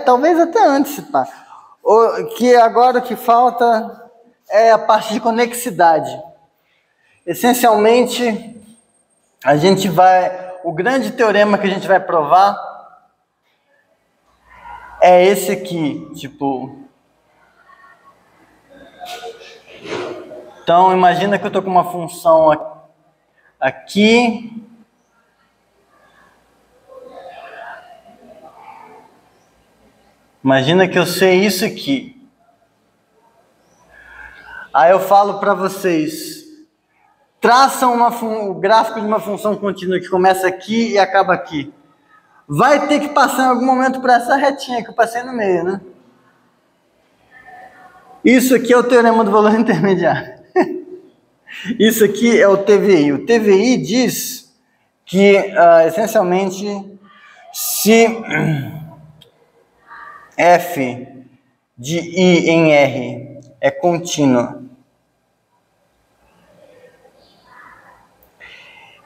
Talvez até antes, pá. Que agora o que falta é a parte de conexidade. Essencialmente, o grande teorema que a gente vai provar é esse aqui, tipo. Então, imagina que eu estou com uma função aqui. Imagina que eu sei isso aqui. Aí eu falo para vocês, traçam o gráfico de uma função contínua que começa aqui e acaba aqui. Vai ter que passar em algum momento por essa retinha que eu passei no meio, né? Isso aqui é o teorema do valor intermediário. Isso aqui é o TVI. O TVI diz que, essencialmente, se f de I em R é contínua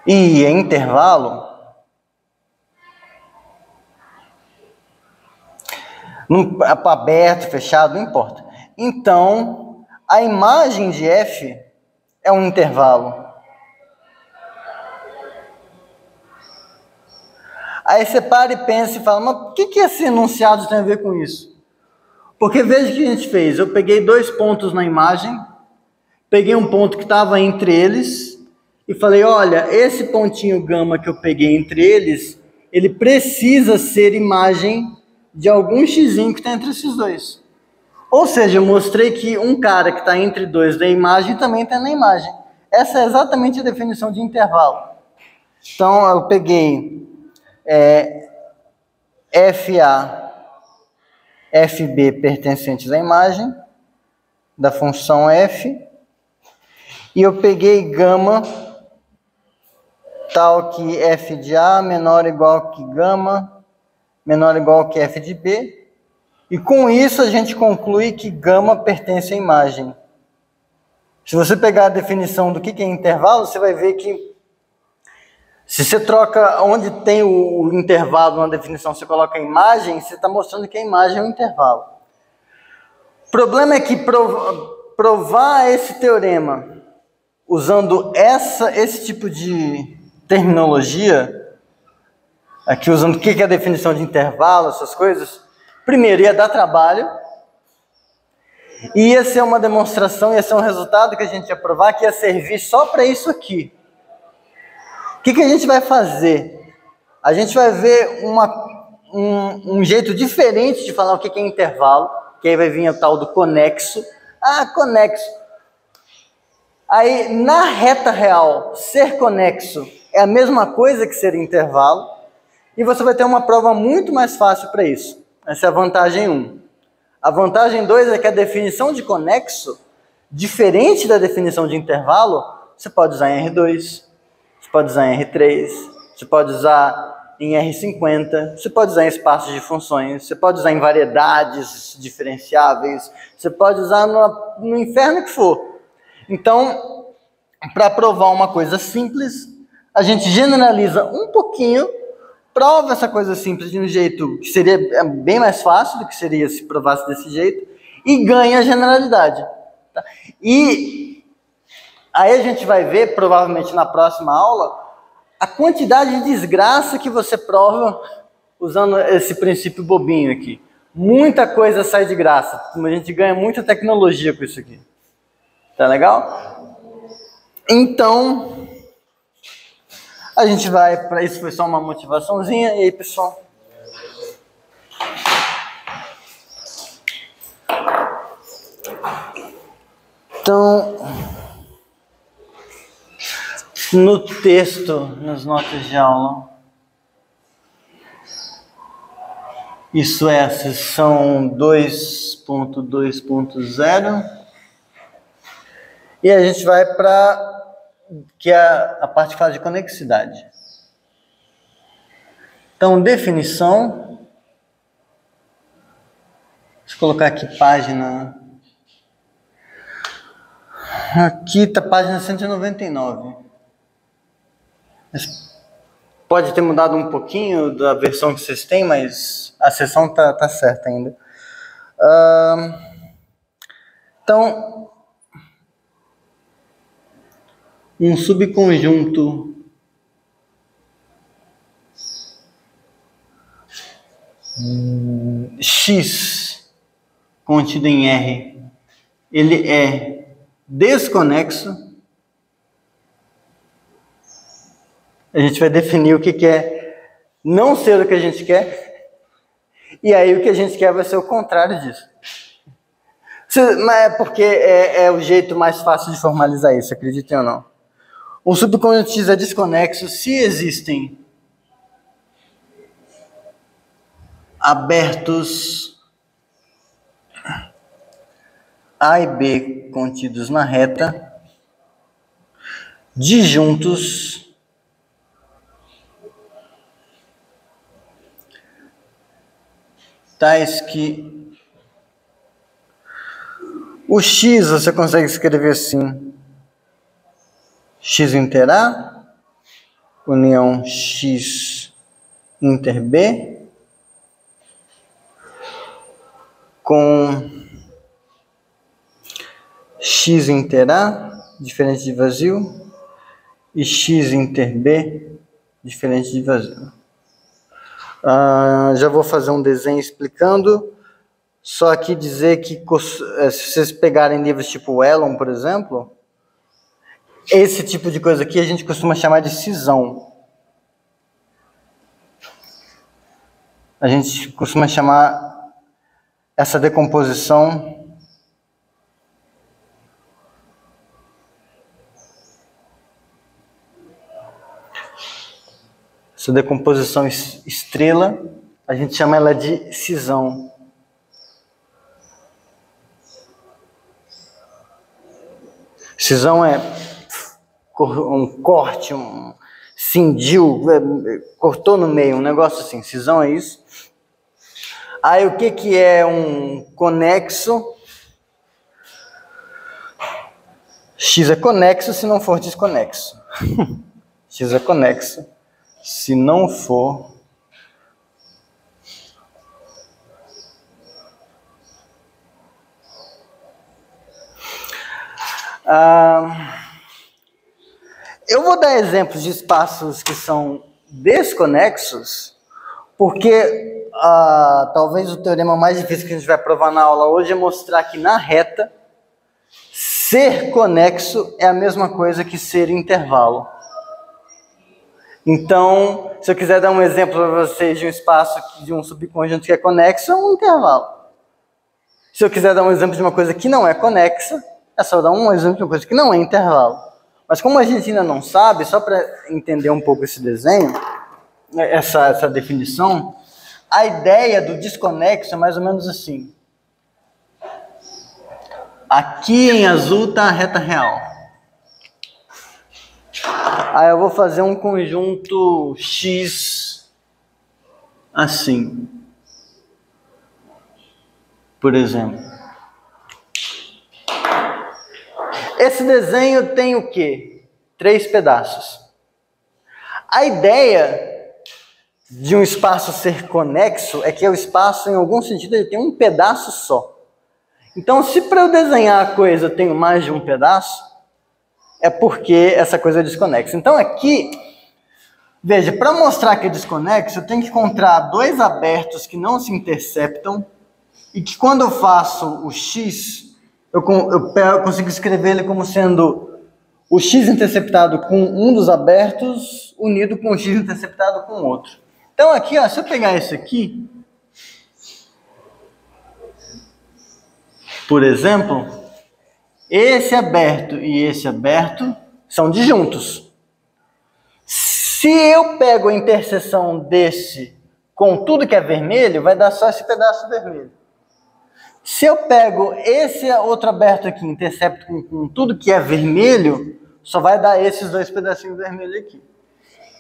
e é intervalo, aberto, fechado, não importa. Então, a imagem de f é um intervalo. Aí você para e pensa e fala, mas o que esse enunciado tem a ver com isso? Porque veja o que a gente fez. Eu peguei 2 pontos na imagem, peguei um ponto que estava entre eles e falei, olha, esse pontinho gama que eu peguei entre eles, ele precisa ser imagem de algum xzinho que está entre esses dois. Ou seja, eu mostrei que um cara que está entre dois da imagem também está na imagem. Essa é exatamente a definição de intervalo. Então, eu peguei FA, FB pertencentes à imagem da função f, e eu peguei gama tal que f de A menor ou igual que gama menor ou igual que f de B, e com isso a gente conclui que gama pertence à imagem. Se você pegar a definição do que é intervalo, você vai ver que se você troca onde tem o intervalo na definição, você coloca a imagem, você está mostrando que a imagem é um intervalo. O problema é que provar esse teorema usando esse tipo de terminologia, aqui usando o que é a definição de intervalo, essas coisas, primeiro ia dar trabalho, ia ser uma demonstração, ia ser um resultado que a gente ia provar que ia servir só para isso aqui. O que a gente vai fazer? A gente vai ver um jeito diferente de falar o que é intervalo, que aí vai vir o tal do conexo. Conexo. Aí, na reta real, ser conexo é a mesma coisa que ser intervalo, e você vai ter uma prova muito mais fácil para isso. Essa é a vantagem 1. A vantagem 2 é que a definição de conexo, diferente da definição de intervalo, você pode usar em R2, você pode usar em R3, você pode usar em R50, você pode usar em espaços de funções, você pode usar em variedades diferenciáveis, você pode usar no inferno que for. Então, para provar uma coisa simples, a gente generaliza um pouquinho, prova essa coisa simples de um jeito que seria bem mais fácil do que seria se provasse desse jeito, e ganha a generalidade. Tá? E aí a gente vai ver, provavelmente na próxima aula, a quantidade de desgraça que você prova usando esse princípio bobinho aqui. Muita coisa sai de graça, a gente ganha muita tecnologia com isso aqui. Tá legal? Então, a gente vai para isso, foi só uma motivaçãozinha. E aí, pessoal? Então, no texto, nas notas de aula, isso é a seção 2.2.0, e a gente vai para que é a parte que fala de conexidade. Então, definição. Deixa eu colocar aqui página. Aqui está a página 199. Pode ter mudado um pouquinho da versão que vocês têm, mas a seção tá certa ainda. Então, um subconjunto X contido em R, ele é desconexo. A gente vai definir o que é não ser o que a gente quer, e aí o que a gente quer vai ser o contrário disso. Mas é porque é o jeito mais fácil de formalizar isso, acreditem ou não. Um subconjunto X é desconexo se existem abertos A e B contidos na reta, disjuntos tais que o X você consegue escrever assim: X inter A, união X inter B, com X inter A, diferente de vazio, e X inter B, diferente de vazio. Já vou fazer um desenho explicando, só aqui dizer que se vocês pegarem livros tipo Elon, por exemplo, esse tipo de coisa aqui a gente costuma chamar de cisão. A gente costuma chamar essa decomposição estrela, a gente chama ela de cisão. Cisão é um corte, cindiu, cortou no meio, um negócio assim. Cisão é isso. Aí o que é um conexo? X é conexo se não for desconexo. X é conexo se não for eu vou dar exemplos de espaços que são desconexos, porque talvez o teorema mais difícil que a gente vai provar na aula hoje é mostrar que na reta ser conexo é a mesma coisa que ser intervalo. Então, se eu quiser dar um exemplo para vocês de um espaço de um subconjunto que é conexo, é um intervalo. Se eu quiser dar um exemplo de uma coisa que não é conexa, é só dar um exemplo de uma coisa que não é intervalo. Mas como a gente ainda não sabe, só para entender um pouco esse desenho, essa definição, a ideia do desconexo é mais ou menos assim. Aqui em azul está a reta real. Aí eu vou fazer um conjunto X assim, por exemplo. Esse desenho tem o quê? 3 pedaços. A ideia de um espaço ser conexo é que o espaço, em algum sentido, ele tem um pedaço só. Então, se para eu desenhar a coisa eu tenho mais de um pedaço, é porque essa coisa é desconexa. Então aqui, veja, para mostrar que é desconexo, eu tenho que encontrar 2 abertos que não se interceptam e que quando eu faço o X, eu consigo escrever ele como sendo o X interceptado com um dos abertos unido com o X interceptado com o outro. Então aqui, se eu pegar esse aqui, por exemplo, esse aberto e esse aberto são disjuntos. Se eu pego a interseção desse com tudo que é vermelho, vai dar só esse pedaço vermelho. Se eu pego esse outro aberto aqui, intercepto com tudo que é vermelho, só vai dar esses 2 pedacinhos vermelhos aqui.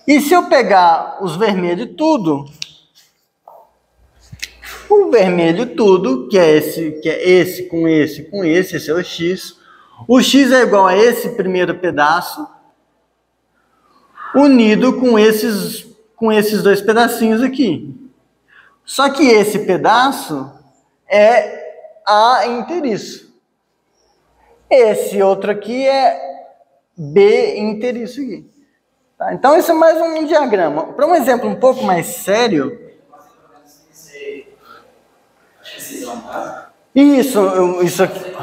E se eu pegar os vermelhos tudo, o vermelho tudo, que é esse com esse com esse é o X. O X é igual a esse primeiro pedaço, unido com esses com esses dois pedacinhos aqui. Só que esse pedaço é A inteiriço. Esse outro aqui é B inteiriço aqui. Tá? Então, isso é mais um diagrama. Para um exemplo um pouco mais sério... Isso aqui.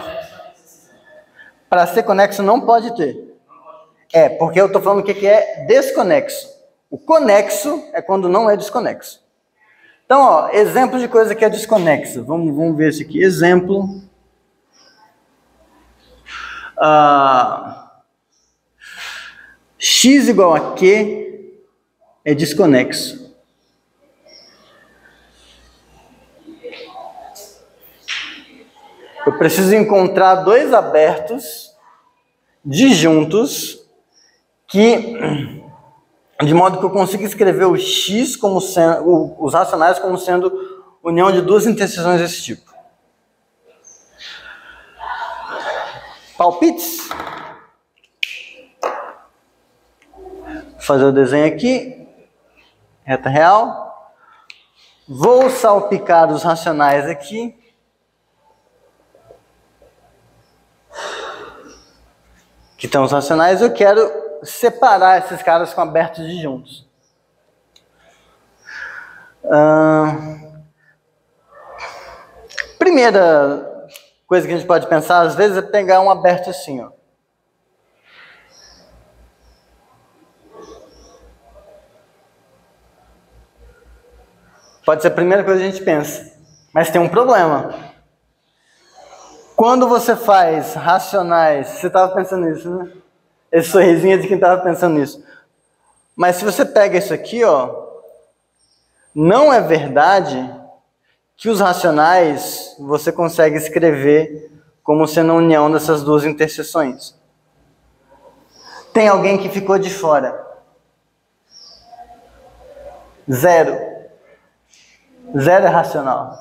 Para ser conexo não pode ter. Porque eu estou falando o que é desconexo. O conexo é quando não é desconexo. Então, ó, exemplo de coisa que é desconexa. Vamos ver esse aqui. Exemplo. X igual a Q é desconexo. Eu preciso encontrar dois abertos disjuntos de modo que eu consiga escrever o X como sendo, os racionais como sendo união de duas interseções desse tipo. Palpites? Vou fazer o desenho aqui. Reta real. Vou salpicar os racionais aqui. Que estão os racionais, eu quero separar esses caras com abertos disjuntos. Primeira coisa que a gente pode pensar, às vezes, é pegar um aberto assim, ó. Pode ser a primeira coisa que a gente pensa. Mas tem um problema. Quando você faz racionais, você estava pensando nisso, né? Esse sorrisinho é de quem estava pensando nisso. Mas se você pega isso aqui, ó, não é verdade que os racionais você consegue escrever como sendo a união dessas duas interseções. Tem alguém que ficou de fora. Zero. Zero é racional.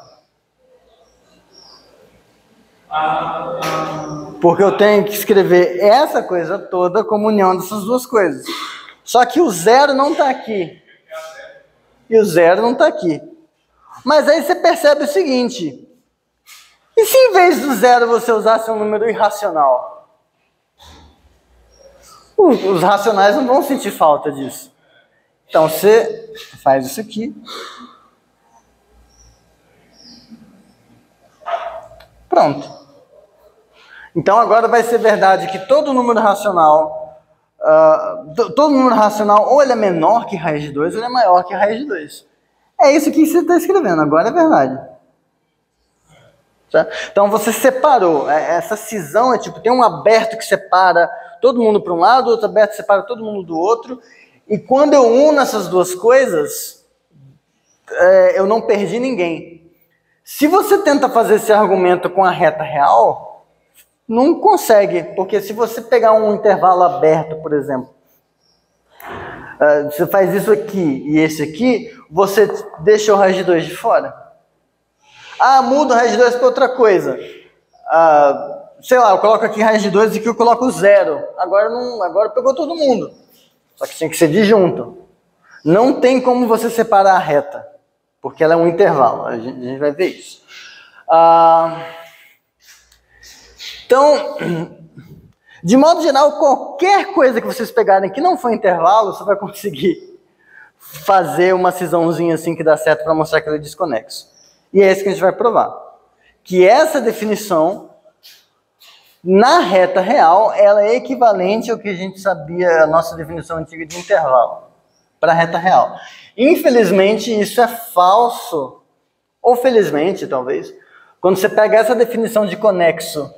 Porque eu tenho que escrever essa coisa toda como união dessas duas coisas. Só que o zero não está aqui. E o zero não está aqui. Mas aí você percebe o seguinte. E se em vez do zero você usasse um número irracional? Os racionais não vão sentir falta disso. Então você faz isso aqui. Pronto. Então agora vai ser verdade que todo número racional, ou ele é menor que raiz de 2, ou ele é maior que raiz de 2. É isso que você está escrevendo, agora é verdade. Tá? Então você separou, essa cisão é tipo, tem um aberto que separa todo mundo para um lado, outro aberto que separa todo mundo do outro, e quando eu uno essas duas coisas, eu não perdi ninguém. Se você tenta fazer esse argumento com a reta real, não consegue, porque se você pegar um intervalo aberto, por exemplo, você faz isso aqui e esse aqui, você deixa o raiz de 2 de fora. Muda o raiz de 2 para outra coisa. Sei lá, eu coloco aqui raiz de 2 e aqui eu coloco 0. Agora pegou todo mundo. Só que tinha que ser disjunto. Não tem como você separar a reta, porque ela é um intervalo. A gente vai ver isso. Então, de modo geral, qualquer coisa que vocês pegarem que não for intervalo, você vai conseguir fazer uma cisãozinha assim que dá certo para mostrar que ele é desconexo. E é isso que a gente vai provar. Que essa definição, na reta real, ela é equivalente ao que a gente sabia, a nossa definição antiga de intervalo, para a reta real. Infelizmente, isso é falso, ou felizmente, talvez, quando você pega essa definição de conexo,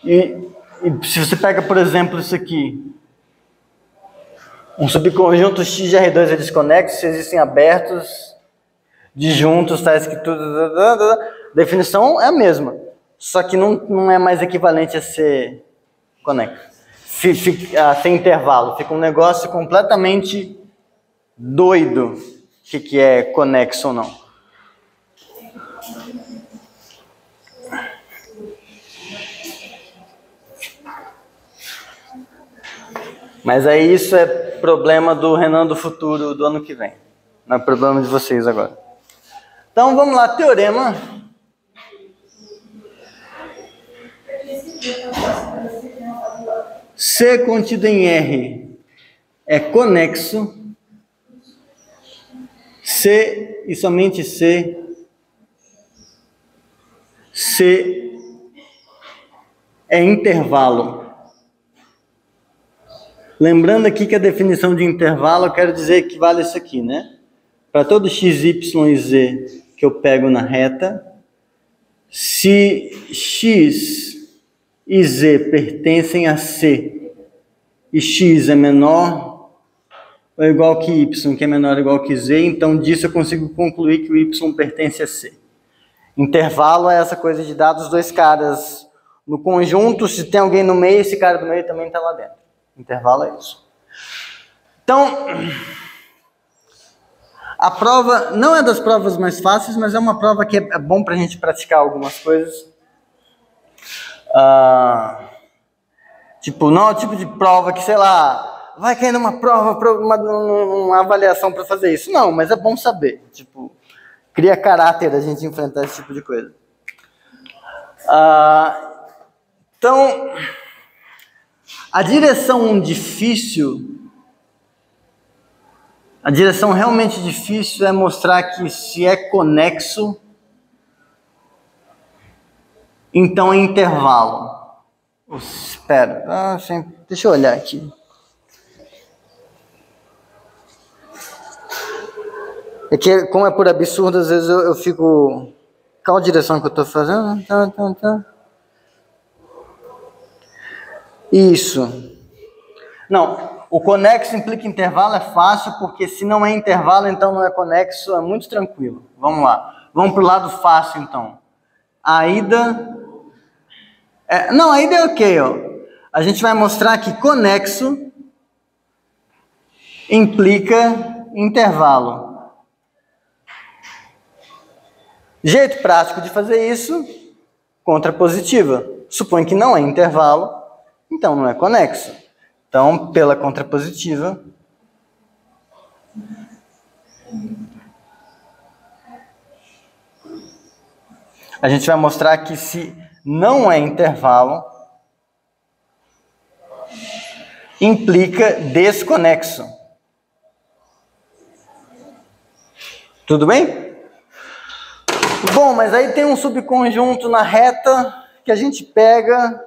e se você pega, por exemplo, isso aqui, um subconjunto X de R2 é desconexo, se existem abertos, disjuntos, está escrito... A definição é a mesma, só que não é mais equivalente a ser conexo, a ser intervalo. Fica um negócio completamente doido, o que é conexo ou não. Mas aí isso é problema do Renan do futuro do ano que vem. Não é problema de vocês agora. Então vamos lá, teorema. C contido em R é conexo. C e somente C. C é intervalo. Lembrando aqui que a definição de intervalo, eu quero dizer que vale isso aqui, né? Para todo x, y e z que eu pego na reta, se x e z pertencem a C e x é menor ou igual que y, que é menor ou igual que z, então disso eu consigo concluir que o y pertence a C. Intervalo é essa coisa de dar dos dois caras no conjunto, se tem alguém no meio, esse cara do meio também está lá dentro. Intervalo é isso. Então, a prova não é das provas mais fáceis, mas é uma prova que é bom para a gente praticar algumas coisas. Tipo, não é o tipo de prova que, sei lá, vai cair numa prova, uma avaliação para fazer isso. Não, mas é bom saber. Tipo, cria caráter a gente enfrentar esse tipo de coisa. Então, a direção realmente difícil é mostrar que se é conexo, então é intervalo. Espera, deixa eu olhar aqui. É que, como é por absurdo, às vezes eu fico... Qual direção que eu estou fazendo? Isso. Não, o conexo implica intervalo, é fácil, porque se não é intervalo, então não é conexo, é muito tranquilo. Vamos lá. Vamos para o lado fácil, então. A ida... a ida é ok, ó. A gente vai mostrar que conexo implica intervalo. Jeito prático de fazer isso, contrapositiva. Supõe que não é intervalo, então não é conexo. Então, pela contrapositiva, a gente vai mostrar que se não é intervalo, implica desconexo. Tudo bem? Bom, mas aí tem um subconjunto na reta que a gente pega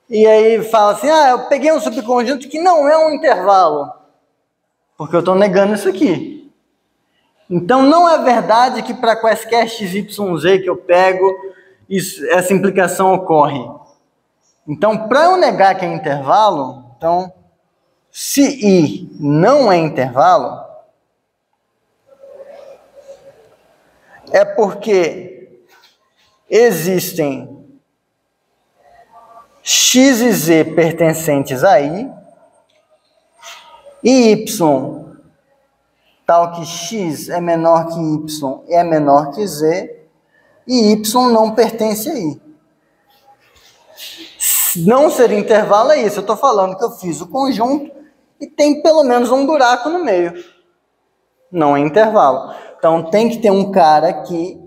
e aí fala assim, eu peguei um subconjunto que não é um intervalo, porque eu estou negando isso aqui. Então não é verdade que para quaisquer x, y, z que eu pego, essa implicação ocorre. Então, para eu negar que é intervalo, então, se I não é intervalo, é porque existem x e z pertencentes a I e y tal que x é menor que y e é menor que z e y não pertence a I. Não ser intervalo é isso. Eu estou falando que eu fiz o conjunto e tem pelo menos um buraco no meio. Não é intervalo. Então tem que ter um cara aqui,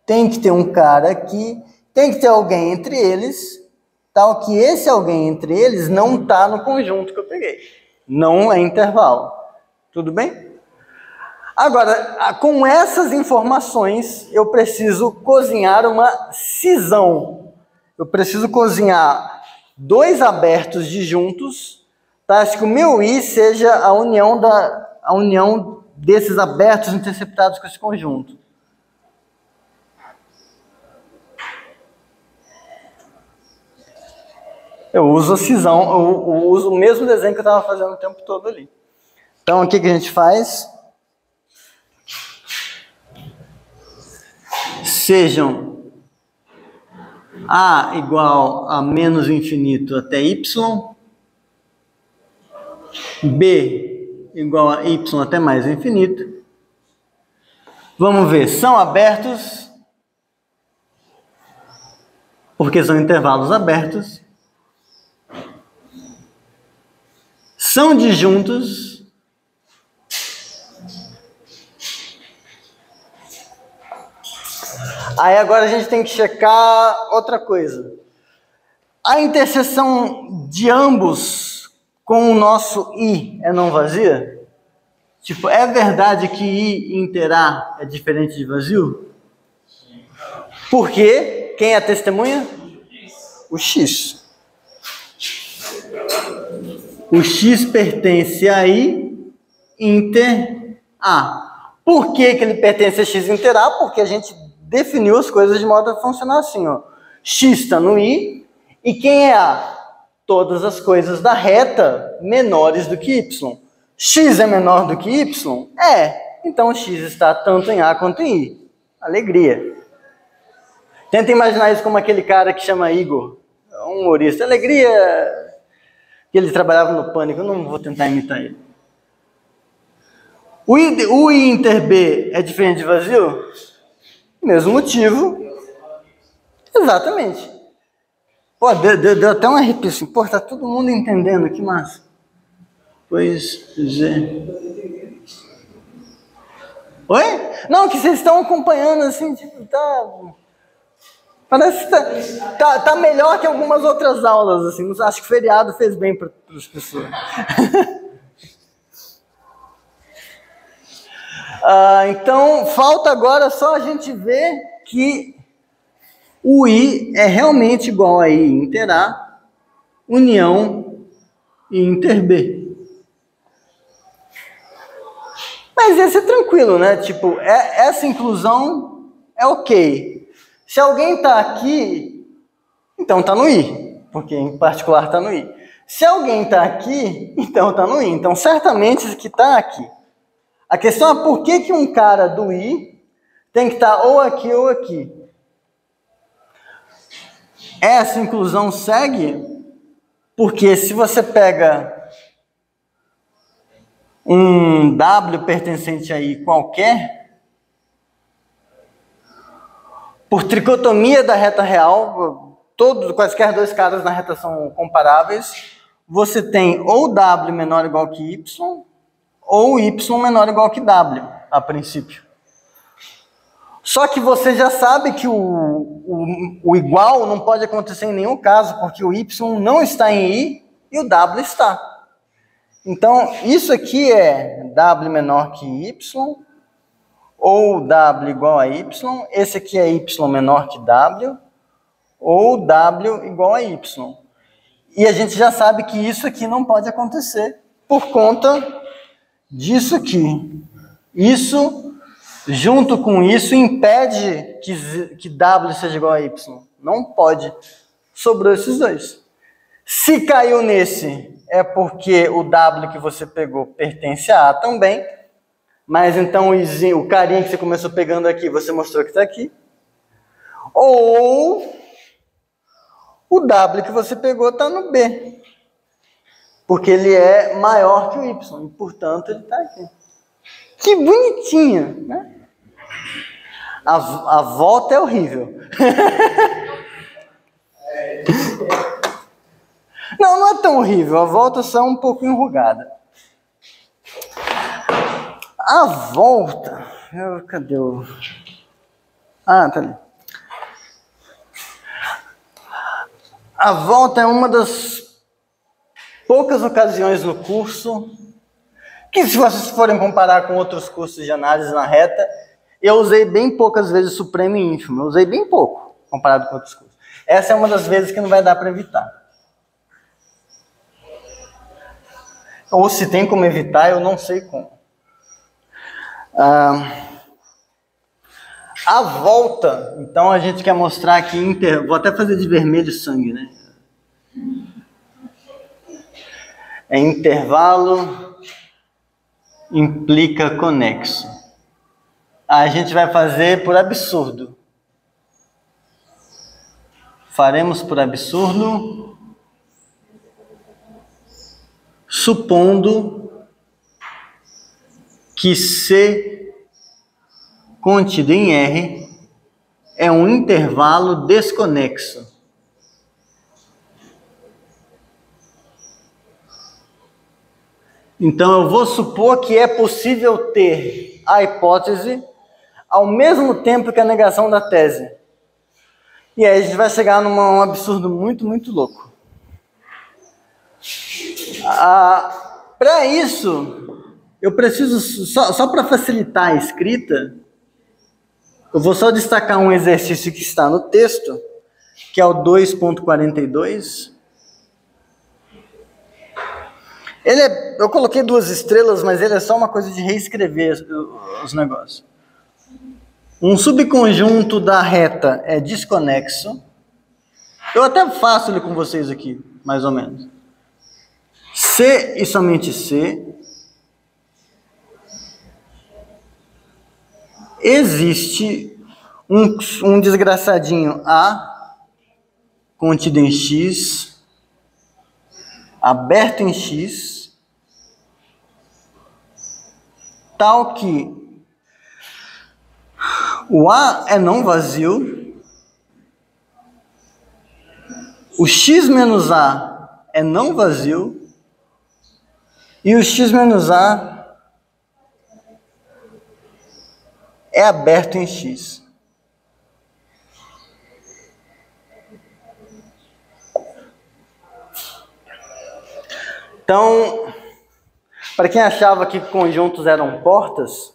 tem que ter um cara aqui, tem que ter alguém entre eles, tal que esse alguém entre eles não está no conjunto que eu peguei. Não é intervalo. Tudo bem? Agora, com essas informações, eu preciso cozinhar uma cisão. Eu preciso cozinhar dois abertos disjuntos, tá? Acho que o meu I seja a união desses abertos interceptados com esse conjunto. Eu uso a cisão, eu uso o mesmo desenho que eu estava fazendo o tempo todo ali. Então, o que a gente faz? Sejam A igual a menos infinito até Y, B igual a Y até mais infinito. Vamos ver, são abertos, porque são intervalos abertos. são disjuntos aí agora a gente tem que checar outra coisa. A interseção de ambos com o nosso I é não vazia? Tipo, é verdade que I inter A é diferente de vazio? Por quê? Quem é a testemunha? O X. O X pertence a I inter A. Por que ele pertence a X inter A? Porque a gente definiu as coisas de modo a funcionar assim, ó. X está no I, e quem é A? Todas as coisas da reta menores do que Y. X é menor do que Y? É. Então X está tanto em A quanto em I. Alegria. Tenta imaginar isso como aquele cara que chama Igor, um humorista. Alegria, que ele trabalhava no Pânico. Eu não vou tentar imitar ele. O I inter B é diferente de vazio? Mesmo motivo. Exatamente. Pô, deu até um arrepio assim. Pô, tá todo mundo entendendo, que massa. Pois é. Oi? Não, que vocês estão acompanhando assim, tipo, tá... Parece que tá melhor que algumas outras aulas, assim. Acho que o feriado fez bem para as pessoas. Então, falta agora só a gente ver que o I é realmente igual a I inter A, união I inter B. Mas esse é tranquilo, né? Tipo, essa inclusão é ok. Se alguém está aqui, então está no I, porque em particular está no I. Se alguém está aqui, então está no I. Então, certamente esse que está aqui. A questão é por que um cara do I tem que estar ou aqui ou aqui. Essa inclusão segue porque se você pega um W pertencente a I qualquer, por tricotomia da reta real, quaisquer dois caras na reta são comparáveis, você tem ou W menor ou igual que Y, ou Y menor ou igual que W, a princípio. Só que você já sabe que o igual não pode acontecer em nenhum caso, porque o Y não está em I e o W está. Então, isso aqui é W menor que Y, ou W igual a Y, esse aqui é Y menor que W, ou W igual a Y. E a gente já sabe que isso aqui não pode acontecer, por conta disso aqui. Isso, junto com isso, impede que W seja igual a Y. Não pode. Sobrou esses dois. Se caiu nesse, é porque o W que você pegou pertence a A também, mas então o carinha que você começou pegando aqui, você mostrou que está aqui. Ou o W que você pegou está no B, porque ele é maior que o Y, e portanto ele está aqui. Que bonitinho, né? A volta é horrível. Não é tão horrível, a volta só é um pouco enrugada. A volta... Cadê o... Ah, tá ali. A volta é uma das poucas ocasiões no curso que, se vocês forem comparar com outros cursos de análise na reta, eu usei bem poucas vezes supremo e ínfimo. Eu usei bem pouco, comparado com outros cursos. Essa é uma das vezes que não vai dar para evitar. Ou se tem como evitar, eu não sei como. A volta, então a gente quer mostrar aqui, vou até fazer de vermelho sangue, né? É intervalo, implica conexo. A gente vai fazer por absurdo. Faremos por absurdo, supondo que C contido em R é um intervalo desconexo. Então eu vou supor que é possível ter a hipótese ao mesmo tempo que a negação da tese. E aí a gente vai chegar num absurdo muito, muito louco. Para isso, eu preciso, só para facilitar a escrita, eu vou só destacar um exercício que está no texto, que é o 2.42. Eu coloquei 2 estrelas, mas ele é só uma coisa de reescrever os negócios. Um subconjunto da reta é desconexo. Eu até faço ele com vocês aqui, mais ou menos. C e somente C. Existe um desgraçadinho A contido em X, aberto em X, tal que o A é não vazio, o X menos A é não vazio, e o X menos A é aberto em X. Então, para quem achava que conjuntos eram portas,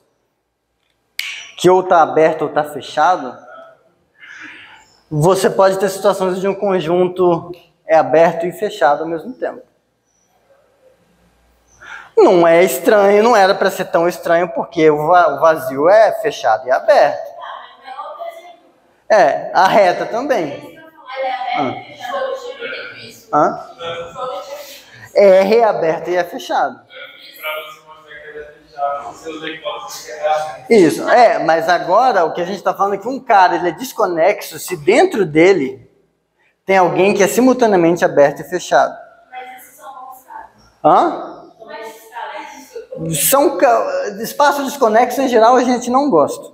que ou está aberto ou está fechado, você pode ter situações de um conjunto é aberto e fechado ao mesmo tempo. Não é estranho, não era para ser tão estranho, porque o vazio é fechado e aberto. É, a reta também. É reaberto e é fechado. Isso, mas agora o que a gente está falando é que um cara ele é desconexo se dentro dele tem alguém que é simultaneamente aberto e fechado. Mas esses são bons casos. Espaços desconexos em geral a gente não gosta.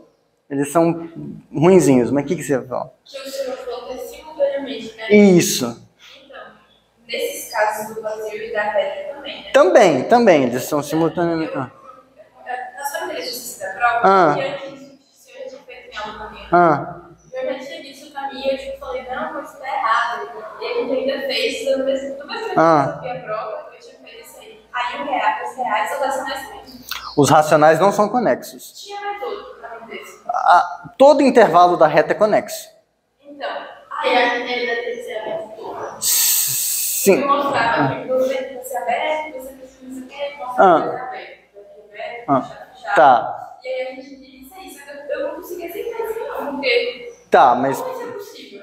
Eles são ruinzinhos, mas o que você fala? Que o senhor falou que é simultaneamente, né? Isso. Então, nesses casos do vazio e da reta também, né? Também, eles são simultaneamente. Na sua inteligência da prova, que antes o senhor tinha feito em aula comigo. Eu já tinha visto o caminho, eu falei, não, mas isso tá errado. E a gente ainda fez, no mesmo tempo que eu fiz a prova, eu tinha feito isso aí. Aí os reais são racionais também. Os racionais não são conexos. Tinha mais outro pra mim desse. Todo intervalo da reta é conexo. Então, aí a ele deve ter ser aberto todo. Sim. Eu mostrava que você precisa ser aberto, você precisa ser aberto. Tá. E aí a gente disse isso, eu não conseguia aceitar isso não, porque tá, mas como isso é possível?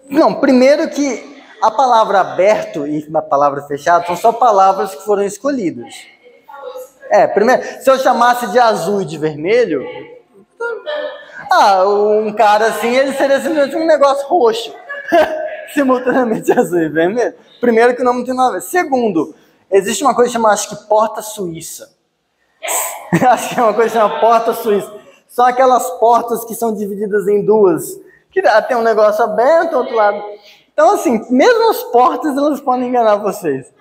Não, primeiro que a palavra aberto e a palavra fechado são só palavras que foram escolhidas. Primeiro, se eu chamasse de azul e de vermelho, um cara assim, ele seria simplesmente um negócio roxo. Simultaneamente azul e vermelho. Primeiro que o nome não tem nada a ver. Segundo, existe uma coisa chamada, acho que porta suíça. Acho que é uma coisa chamada porta suíça. São aquelas portas que são divididas em duas. Que tem um negócio aberto, outro lado. Então, assim, mesmo as portas, elas podem enganar vocês.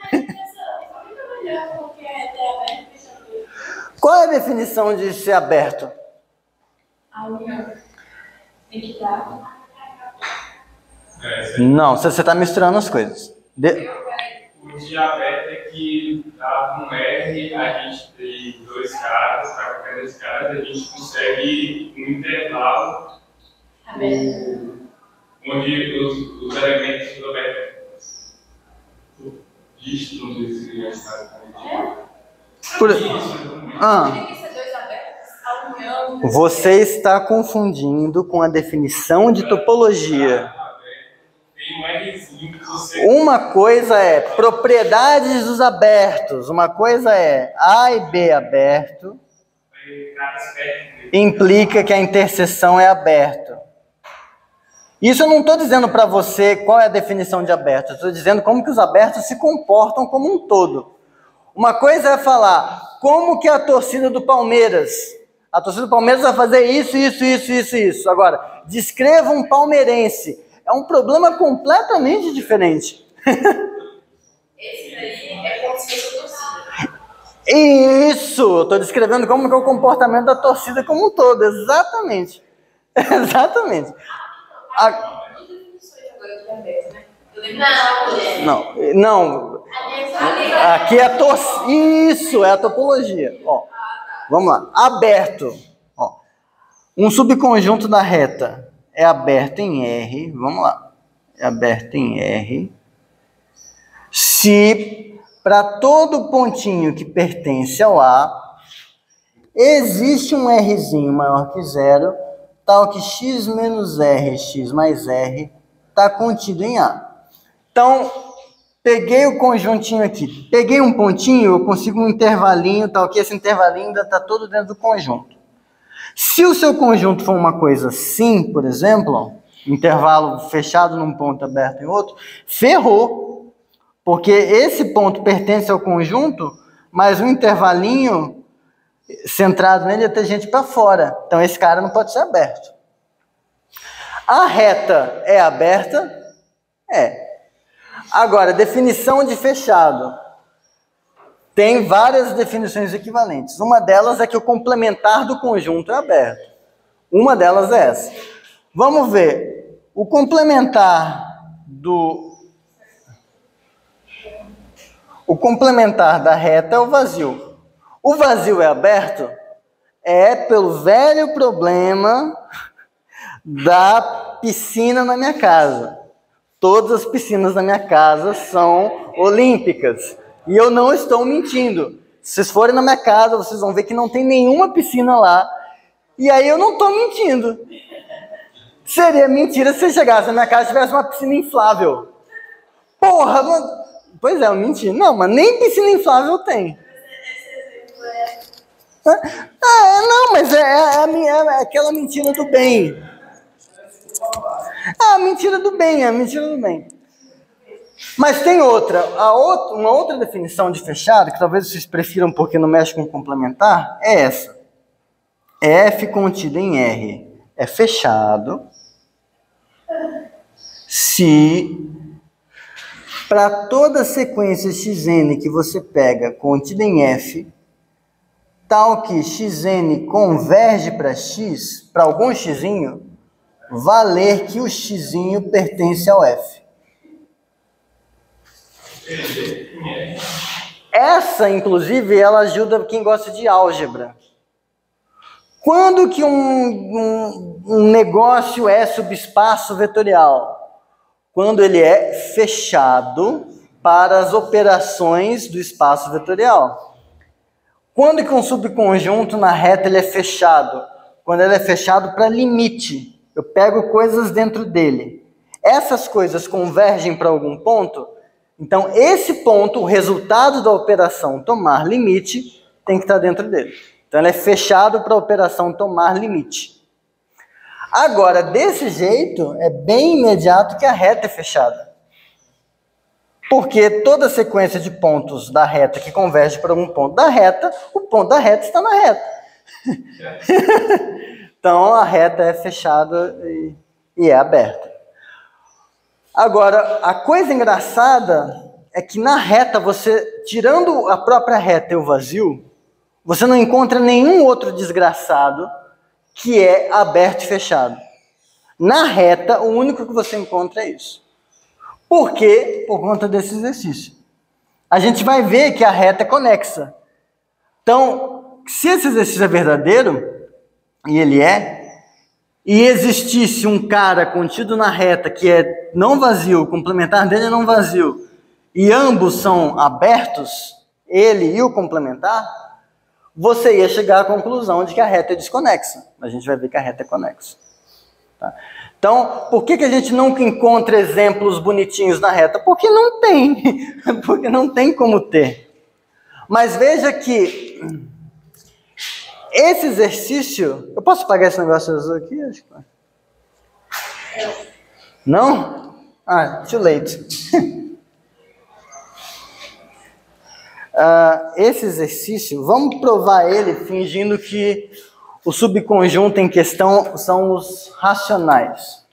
Qual é a definição de ser aberto? A união. Tem que dar. Não, você está misturando as coisas. O de aberto é que dá um R, a gente tem 2 caras, para qualquer 2 caras, a gente consegue um intervalo onde os elementos do aberto distam desse Você está confundindo com a definição de topologia. Uma coisa é propriedades dos abertos, uma coisa é A e B aberto, implica que a interseção é aberto. Isso eu não estou dizendo para você qual é a definição de aberto, eu estou dizendo como que os abertos se comportam como um todo. Uma coisa é falar como que a torcida do Palmeiras vai fazer isso. Agora, descreva um palmeirense. É um problema completamente diferente. Esse daí é como se fosse torcida. Isso! Eu estou descrevendo como que é o comportamento da torcida como um todo. Exatamente. Exatamente. Não. Aqui é a torcida. Isso, é a topologia. Ó, vamos lá. Aberto. Ó, um subconjunto da reta é aberto em R. Vamos lá. É aberto em R. Se para todo pontinho que pertence ao A, existe um Rzinho maior que zero, tal que x menos R, x mais R, está contido em A. Então, peguei o conjuntinho aqui, peguei um pontinho, eu consigo um intervalinho, tal que esse intervalinho ainda está todo dentro do conjunto. Se o seu conjunto for uma coisa assim, por exemplo, intervalo fechado num ponto, aberto em outro, ferrou, porque esse ponto pertence ao conjunto, mas um intervalinho centrado nele ia ter gente para fora, então esse cara não pode ser aberto. A reta é aberta? É. Agora, definição de fechado. Tem várias definições equivalentes. Uma delas é que o complementar do conjunto é aberto. Uma delas é essa. Vamos ver. O complementar da reta é o vazio. O vazio é aberto? É pelo velho problema da piscina na minha casa. Todas as piscinas da minha casa são olímpicas. E eu não estou mentindo. Se vocês forem na minha casa, vocês vão ver que não tem nenhuma piscina lá. E aí eu não estou mentindo. Seria mentira se você chegasse na minha casa e tivesse uma piscina inflável. Porra, mano. Pois é, eu menti. Não, mas nem piscina inflável tem. Não, mas é aquela mentira do bem. A mentira do bem, Mas tem uma outra definição de fechado, que talvez vocês prefiram porque não mexe com complementar, é essa. F contido em R é fechado se para toda sequência xn que você pega contida em F, tal que xn converge para x, para algum xzinho, valer que o xzinho pertence ao F. Essa, inclusive, ela ajuda quem gosta de álgebra. Quando que um negócio é subespaço vetorial? Quando ele é fechado para as operações do espaço vetorial. Quando que um subconjunto na reta ele é fechado? Quando ele é fechado para limite. Eu pego coisas dentro dele. Essas coisas convergem para algum ponto? Então, esse ponto, o resultado da operação tomar limite, tem que estar dentro dele. Então, ele é fechado para a operação tomar limite. Agora, desse jeito, é bem imediato que a reta é fechada. Porque toda sequência de pontos da reta que converge para um ponto da reta, o ponto da reta está na reta. Então, a reta é fechada e é aberta. Agora, a coisa engraçada é que na reta, tirando a própria reta e o vazio, você não encontra nenhum outro desgraçado que é aberto e fechado. Na reta, o único que você encontra é isso. Por quê? Por conta desse exercício. A gente vai ver que a reta é conexa. Então, se esse exercício é verdadeiro, e ele é, e existisse um cara contido na reta que é não vazio, o complementar dele é não vazio, e ambos são abertos, ele e o complementar, você ia chegar à conclusão de que a reta é desconexa. A gente vai ver que a reta é conexa. Tá? Então, por que a gente nunca encontra exemplos bonitinhos na reta? Porque não tem. Porque não tem como ter. Mas veja que esse exercício... Eu posso pagar esse negócio azul aqui? Acho que... Não? Too late. Esse exercício, vamos provar ele fingindo que o subconjunto em questão são os racionais.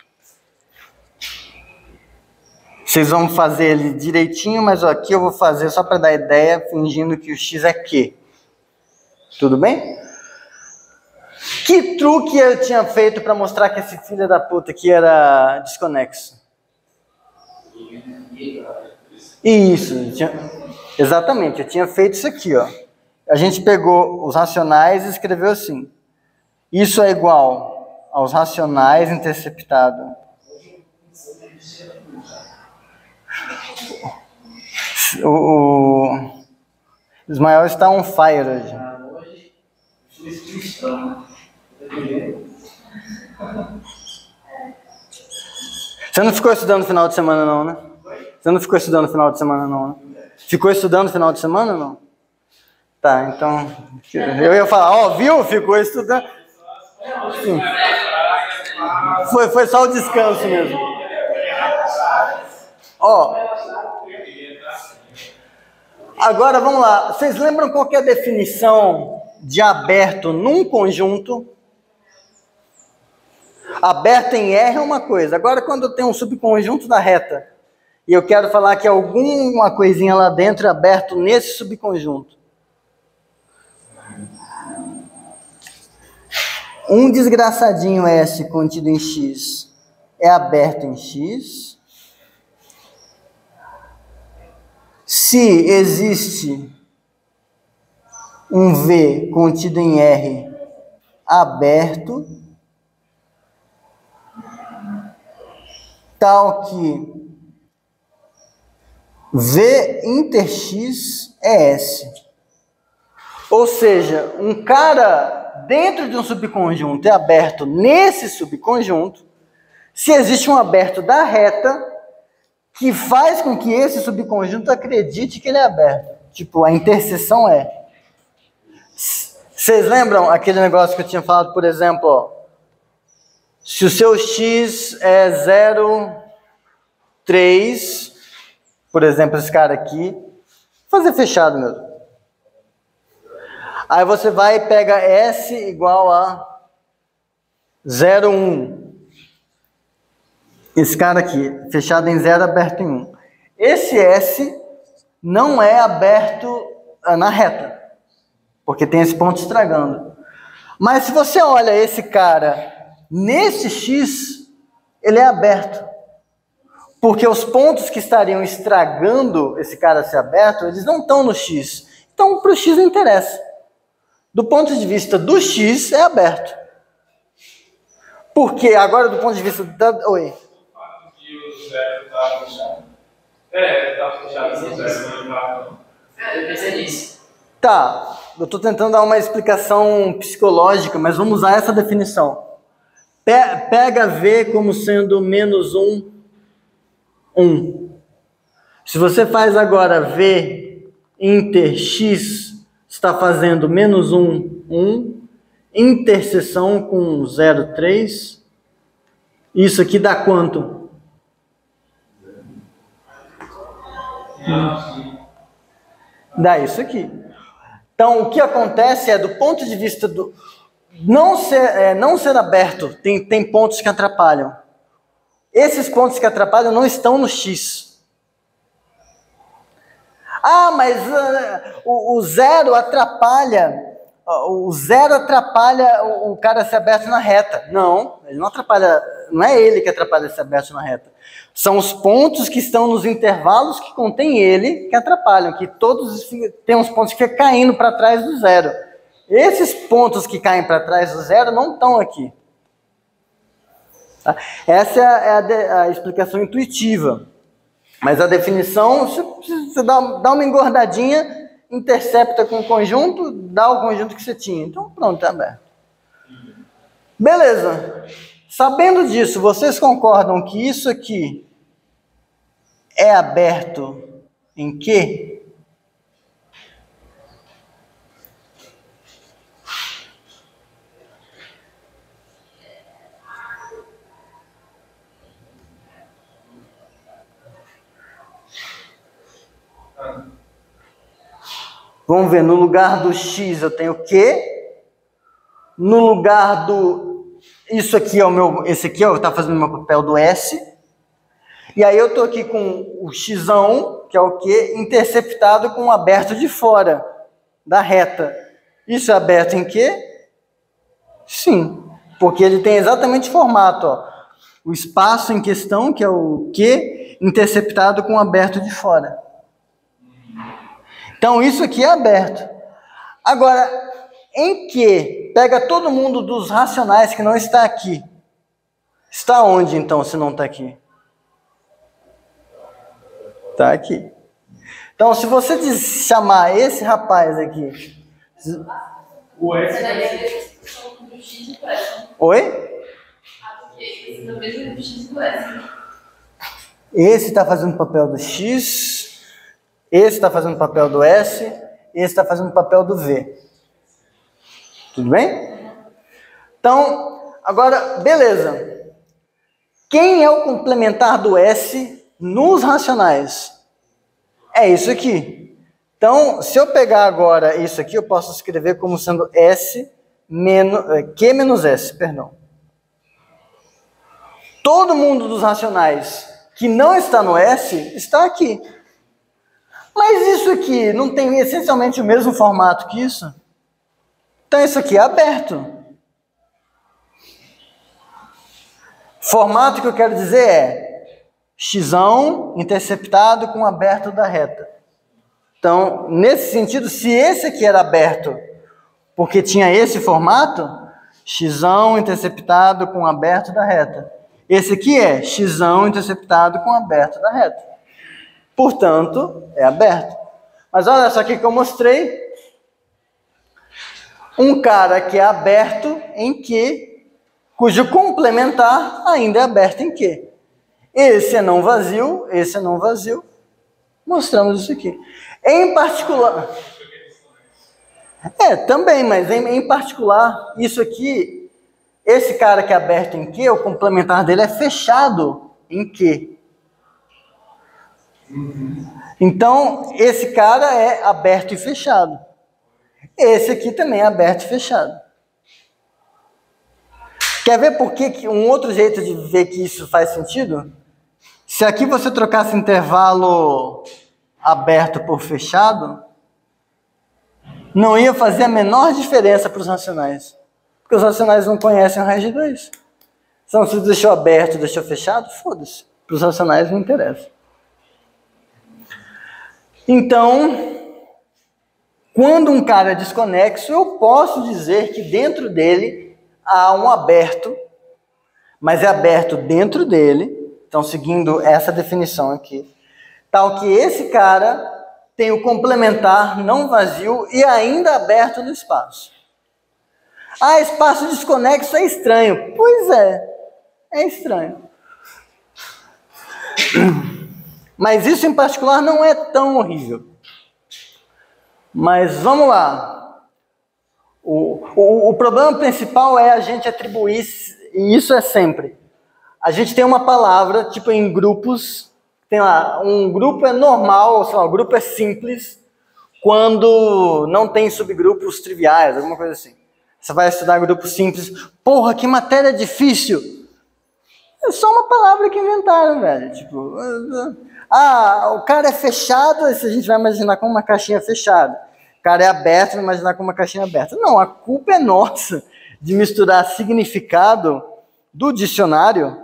Vocês vão fazer ele direitinho, mas aqui eu vou fazer só para dar ideia, fingindo que o x é Q. Tudo bem? Que truque eu tinha feito para mostrar que esse filho da puta aqui era desconexo? Isso, exatamente, eu tinha feito isso aqui, ó. A gente pegou os racionais e escreveu assim. Isso é igual aos racionais interceptado. O Ismael está on fire hoje. Você não ficou estudando no final de semana não, né? Você não ficou estudando no final de semana não, né? Ficou estudando no final de semana ou não? Tá, então... Eu ia falar, ó, viu? Ficou estudando. Sim. Foi só o descanso mesmo. Ó. Agora, vamos lá. Vocês lembram qual que é a definição de aberto num conjunto? Aberto em R é uma coisa. Agora, quando eu tenho um subconjunto da reta e eu quero falar que alguma coisinha lá dentro é aberto nesse subconjunto. Um desgraçadinho S contido em X é aberto em X. Se existe um V contido em R aberto, tal que V inter X é S. Ou seja, um cara dentro de um subconjunto é aberto nesse subconjunto, se existe um aberto da reta que faz com que esse subconjunto acredite que ele é aberto. Tipo, a interseção é. Vocês lembram aquele negócio que eu tinha falado, por exemplo, ó, se o seu x é 0,3, por exemplo, esse cara aqui, vou fazer fechado mesmo. Aí você vai e pega S igual a 0,1. Esse cara aqui, fechado em 0, aberto em 1. Esse S não é aberto na reta, porque tem esse ponto estragando. Mas se você olha esse cara nesse X, ele é aberto. Porque os pontos que estariam estragando esse cara ser aberto, eles não estão no X. Então, para o X não interessa. Do ponto de vista do X, é aberto. Porque agora, do ponto de vista da... Oi. O fato que o zero está fechado. Está fechado no zero, não está. Eu pensei nisso. Tá, eu estou tentando dar uma explicação psicológica, mas vamos usar essa definição. Pega V como sendo menos 1, 1. Se você faz agora V inter X, está fazendo menos 1, 1, interseção com 0,3. Isso aqui dá quanto? Dá isso aqui. Então, o que acontece é, do ponto de vista do... Não ser aberto, tem pontos que atrapalham. Esses pontos que atrapalham não estão no X. Ah, mas o zero atrapalha... O zero atrapalha o cara ser aberto na reta. Não, ele não atrapalha... Não é ele que atrapalha ser aberto na reta. São os pontos que estão nos intervalos que contém ele que atrapalham. Que todos tem uns pontos que ficam caindo para trás do zero. Esses pontos que caem para trás do zero não estão aqui. Tá? Essa é a explicação intuitiva. Mas a definição, você dá uma engordadinha, intercepta com o conjunto, dá o conjunto que você tinha. Então, pronto, tá aberto. Beleza. Sabendo disso, vocês concordam que isso aqui é aberto em quê? Vamos ver, no lugar do X eu tenho o quê? No lugar do... Isso aqui é o meu... Esse aqui está fazendo o meu papel do S. E aí eu estou aqui com o Xão, que é o quê? Interceptado com o aberto de fora da reta. Isso é aberto em quê? Sim, porque ele tem exatamente o formato, ó. O espaço em questão, que é o Q, interceptado com o aberto de fora. Então, isso aqui é aberto. Agora, em Q, pega todo mundo dos racionais que não está aqui. Está onde, então, se não está aqui? Está aqui. Então, se você chamar esse rapaz aqui... O S. Oi? Esse está fazendo o papel do X, esse está fazendo o papel do S, esse está fazendo o papel do V. Tudo bem? Então, agora, beleza. Quem é o complementar do S nos racionais? É isso aqui. Então, se eu pegar agora isso aqui, eu posso escrever como sendo Q menos S, perdão. Todo mundo dos racionais que não está no S, está aqui. Mas isso aqui não tem essencialmente o mesmo formato que isso? Então isso aqui é aberto. Formato que eu quero dizer é xão interceptado com aberto da reta. Então, nesse sentido, se esse aqui era aberto porque tinha esse formato, xão interceptado com aberto da reta. Esse aqui é xão interceptado com aberto da reta. Portanto, é aberto. Mas olha só aqui que eu mostrei. Um cara que é aberto em Q, cujo complementar ainda é aberto em Q. Esse é não vazio, esse é não vazio. Mostramos isso aqui. Em particular... também, mas em particular, isso aqui... Esse cara que é aberto em Q, o complementar dele é fechado em Q. Então, esse cara é aberto e fechado. Esse aqui também é aberto e fechado. Quer ver por que um outro jeito de ver que isso faz sentido? Se aqui você trocasse intervalo aberto por fechado, não ia fazer a menor diferença para os racionais. Porque os racionais não conhecem o raiz de 2. Então, se deixou aberto, deixou fechado, foda-se. Para os racionais não interessa. Então, quando um cara é desconexo, eu posso dizer que dentro dele há um aberto, mas é aberto dentro dele, então seguindo essa definição aqui, tal que esse cara tem o complementar não vazio e ainda aberto no espaço. Ah, espaço desconexo é estranho. Pois é estranho. Mas isso em particular não é tão horrível. Mas vamos lá. O problema principal é a gente atribuir, e isso é sempre. A gente tem uma palavra, tipo em grupos, tem lá, um grupo é normal, sei lá, o grupo é simples, quando não tem subgrupos triviais, alguma coisa assim. Você vai estudar grupo simples. Porra, que matéria difícil! É só uma palavra que inventaram, velho. Tipo, o cara é fechado, a gente vai imaginar como uma caixinha fechada. O cara é aberto, vai imaginar como uma caixinha aberta. Não, a culpa é nossa de misturar significado do dicionário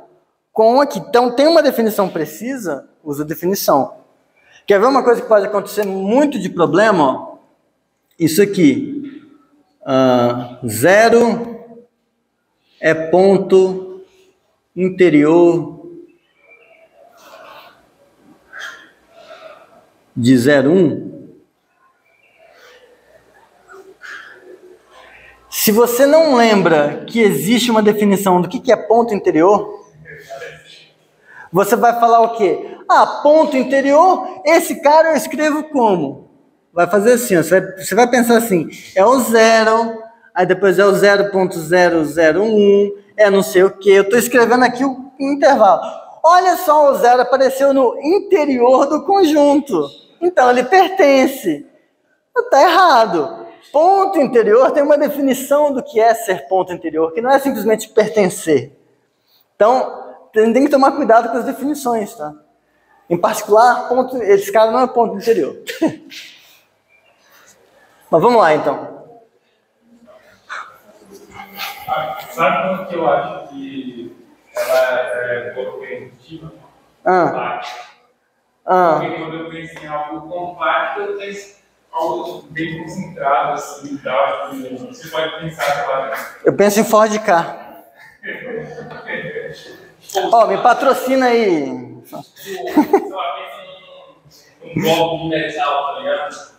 com aqui. Então, tem uma definição precisa, usa a definição. Quer ver uma coisa que pode acontecer muito de problema? Ó? Isso aqui. 0 é ponto interior de 0,1. Se você não lembra que existe uma definição do que é ponto interior, você vai falar o quê? Ponto interior, esse cara eu escrevo como? Vai fazer assim, ó, você vai pensar assim, é o 0, aí depois é o 0.001, é não sei o que, eu estou escrevendo aqui o intervalo. Olha só, o 0 apareceu no interior do conjunto, então ele pertence. Está errado. Ponto interior tem uma definição do que é ser ponto interior, que não é simplesmente pertencer. Então, tem que tomar cuidado com as definições, tá? Em particular, esse cara não é ponto interior. Mas vamos lá, então. Sabe quando que eu acho que ela é pouco repetitiva? Porque quando eu penso em algo compacto, eu penso algo bem concentrado, assim, e tal. Você pode pensar, claro. Eu penso em Ford Ka. Ó, me patrocina aí. Sei lá, pensa em um bloco de metal, tá ligado?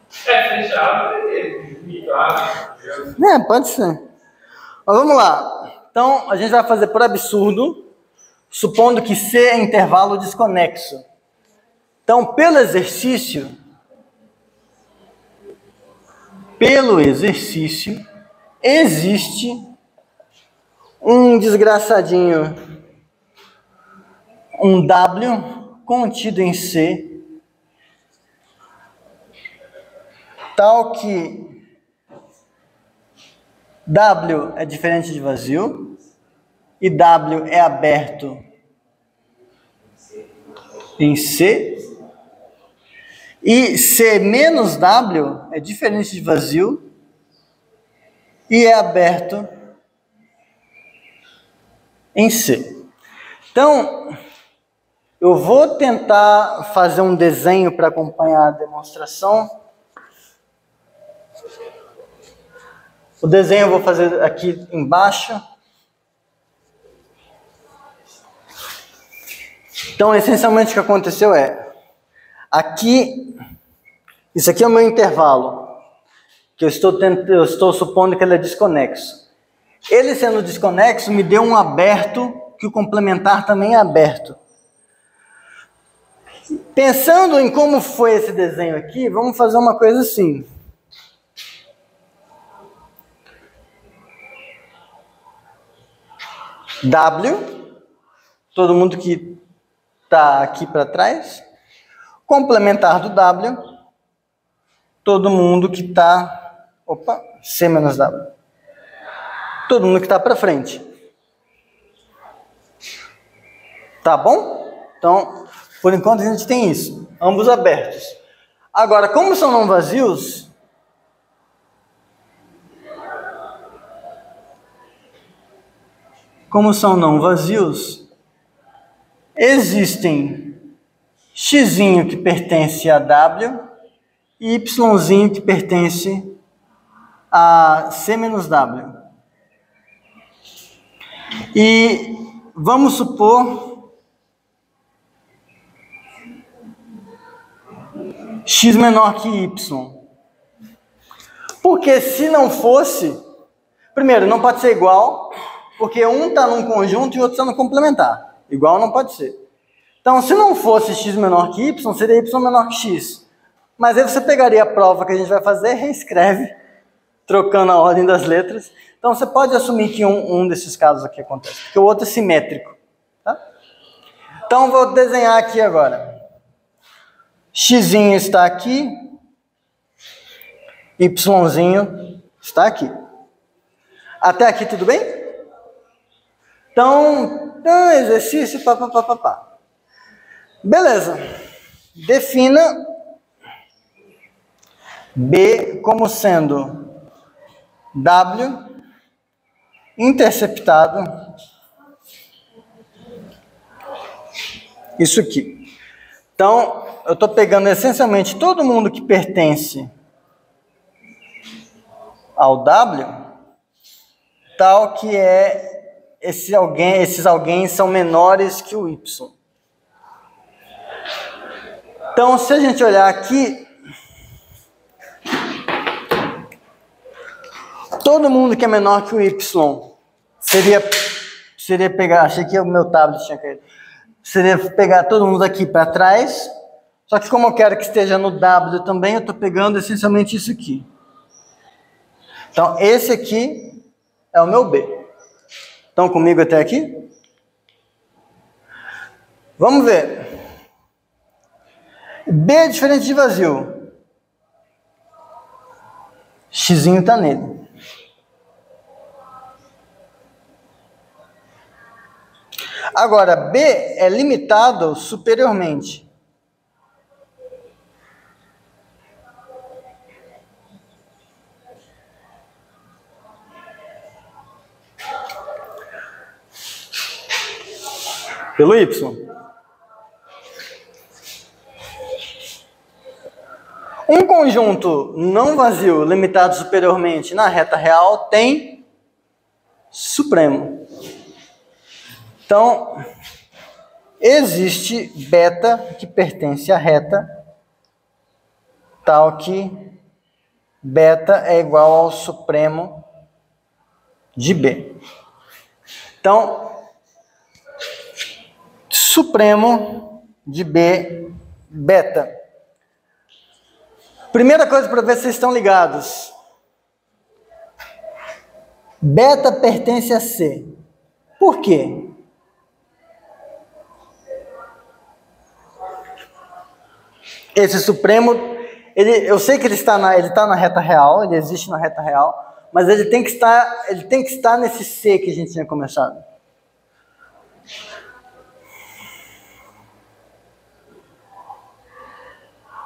Fechado, claro. Pode ser. Mas vamos lá. Então, a gente vai fazer por absurdo, supondo que C é intervalo desconexo. Então, pelo exercício, existe um desgraçadinho, um W contido em C, tal que W é diferente de vazio e W é aberto em C, e C menos W é diferente de vazio e é aberto em C. Então, eu vou tentar fazer um desenho para acompanhar a demonstração. O desenho eu vou fazer aqui embaixo. Então, essencialmente o que aconteceu é, aqui, isso aqui é o meu intervalo, que eu estou supondo que ele é desconexo. Ele sendo desconexo me deu um aberto, que o complementar também é aberto. Pensando em como foi esse desenho aqui, vamos fazer uma coisa assim. W, todo mundo que está aqui para trás. Complementar do W, todo mundo que está... Opa, C menos W. Todo mundo que está para frente. Tá bom? Então, por enquanto a gente tem isso. Ambos abertos. Agora, como são não vazios... existem xzinho que pertence a W e yzinho que pertence a C menos W. E vamos supor x menor que y. Porque se não fosse, primeiro, não pode ser igual, porque um está num conjunto e o outro está no complementar. Igual não pode ser. Então, se não fosse x menor que y, seria y menor que x. Mas aí você pegaria a prova que a gente vai fazer, reescreve, trocando a ordem das letras. Então, você pode assumir que um desses casos aqui acontece, porque o outro é simétrico. Tá? Então, vou desenhar aqui agora. Xzinho está aqui, Yzinho está aqui. Até aqui tudo bem? Então, exercício, pá. Beleza. Defina B como sendo W interceptado isso aqui. Então, eu estou pegando essencialmente todo mundo que pertence ao W, tal que esses alguém são menores que o Y. Então, se a gente olhar aqui, todo mundo que é menor que o Y seria pegar, achei que o meu tablet tinha caído, seria pegar todo mundo aqui para trás, só que como eu quero que esteja no W também, eu estou pegando essencialmente isso aqui. Então, esse aqui é o meu B. Estão comigo até aqui? Vamos ver. B é diferente de vazio. Xzinho está nele. Agora, B é limitado superiormente. Pelo Y. Um conjunto não vazio limitado superiormente na reta real tem supremo. Então, existe beta que pertence à reta tal que beta é igual ao supremo de B. Então, supremo de B, beta. Primeira coisa para ver se vocês estão ligados. Beta pertence a C. Por quê? Esse supremo, eu sei que ele está na reta real, ele existe na reta real, mas ele tem que estar nesse C que a gente tinha começado.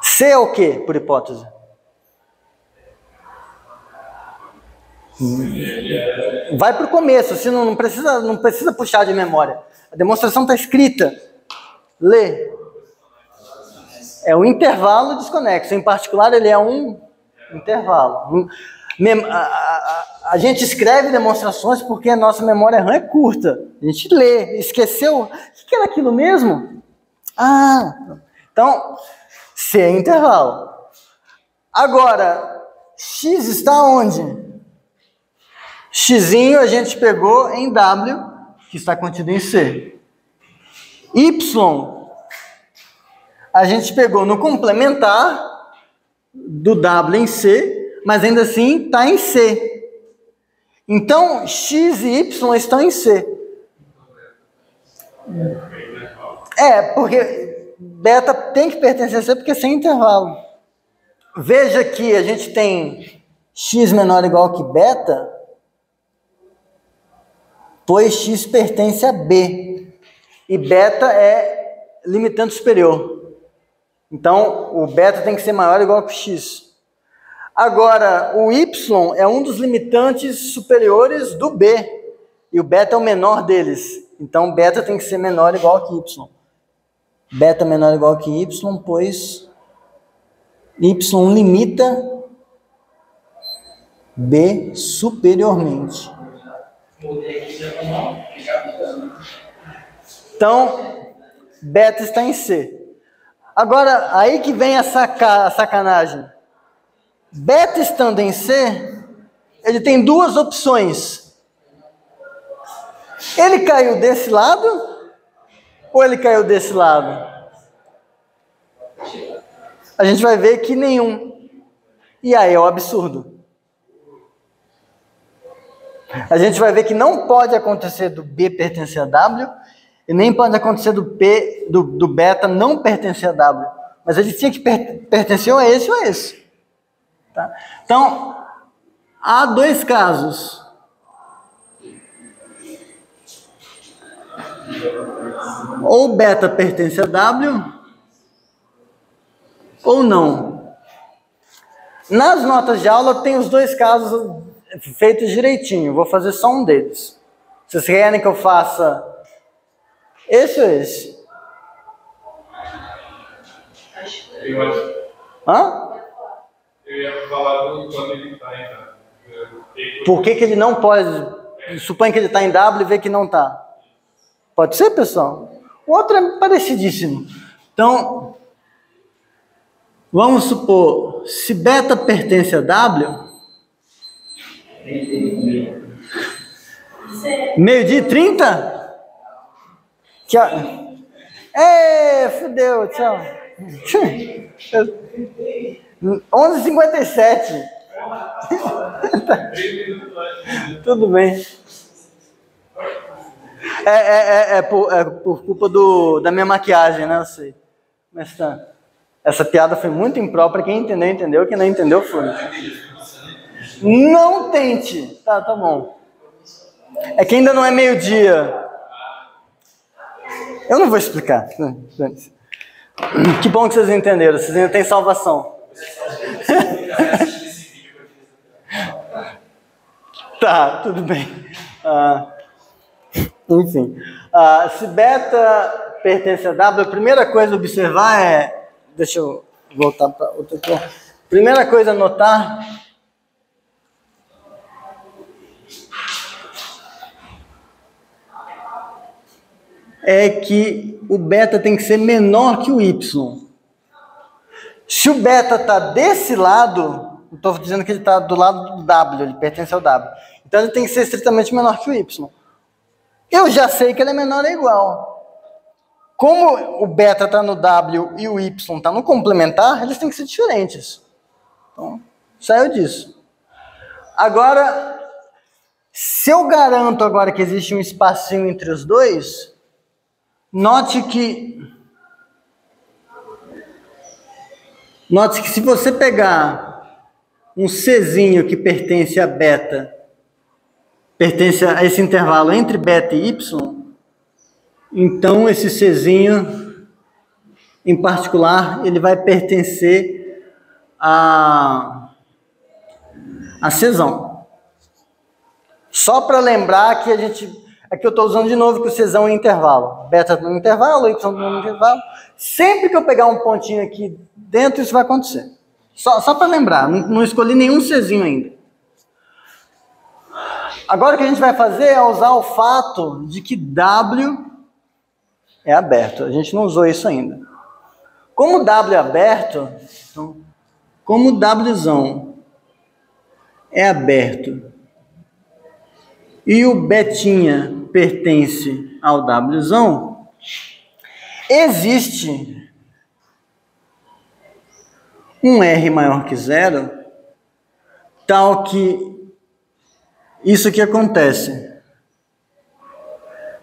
C é o quê, por hipótese? Vai para o começo, assim, não precisa puxar de memória. A demonstração está escrita. Lê. É um intervalo desconexo. Em particular, ele é um intervalo. A gente escreve demonstrações porque a nossa memória RAM é curta. A gente lê. Esqueceu? O que era aquilo mesmo? Então, C é intervalo. Agora, X está onde? Xzinho a gente pegou em W, que está contido em C. Y, a gente pegou no complementar do W em C, mas ainda assim está em C. Então, X e Y estão em C. Porque beta tem que pertencer a C porque é sem intervalo. Veja que a gente tem X menor ou igual que beta, pois X pertence a B. E beta é limitante superior. Então, o beta tem que ser maior ou igual que o X. Agora, o Y é um dos limitantes superiores do B. E o beta é o menor deles. Então, beta tem que ser menor ou igual que Y. Beta menor ou igual que Y, pois Y limita B superiormente. Então, beta está em C. Agora, aí que vem a sacanagem. Beta estando em C, ele tem duas opções. Ele caiu desse lado ou ele caiu desse lado? A gente vai ver que nenhum. E aí é o absurdo. A gente vai ver que não pode acontecer do B pertencer a W e nem pode acontecer do beta não pertencer a W. Mas ele tinha que pertencer a esse ou a esse. Tá? Então, há dois casos. Ou beta pertence a W ou não. Nas notas de aula tem os dois casos feitos direitinho. Vou fazer só um deles. Vocês querem que eu faça esse ou esse? Eu ia falar quando ele está em W. Por que ele não pode? Suponha que ele está em W e vê que não está. Pode ser, pessoal? O outro é parecidíssimo. Então, vamos supor, se beta pertence a W, meio-dia e 30? Fudeu, tchau. 11h57. Tudo bem. É por culpa da minha maquiagem, né? Eu sei. Mas tá. Essa piada foi muito imprópria. Quem entendeu, entendeu. Quem não entendeu, foi. Não tente. Tá bom. É que ainda não é meio-dia. Eu não vou explicar. Que bom que vocês entenderam. Vocês ainda têm salvação. Tá, tudo bem. Enfim, se beta pertence a W, a primeira coisa a observar é... Deixa eu voltar para outra aqui. Primeira coisa a notar é que o beta tem que ser menor que o Y. Se o beta está desse lado, eu estou dizendo que ele está do lado do W, ele pertence ao W. Então ele tem que ser estritamente menor que o Y. Eu já sei que ele é menor ou igual. Como o beta está no W e o Y está no complementar, eles têm que ser diferentes. Então, saiu disso. Agora, se eu garanto agora que existe um espacinho entre os dois, note que se você pegar um Czinho que pertence a beta, pertence a esse intervalo entre beta e Y, então esse Czinho, em particular, ele vai pertencer a Czão. Só para lembrar que aqui eu estou usando de novo que o Czão é intervalo. Beta no intervalo, Y no intervalo. Sempre que eu pegar um pontinho aqui dentro, isso vai acontecer. Só para lembrar, não escolhi nenhum Czinho ainda. Agora o que a gente vai fazer é usar o fato de que W é aberto. A gente não usou isso ainda. Como W é aberto, então, como Wzão é aberto e o betinha pertence ao Wzão, existe um R maior que zero, tal que isso que acontece.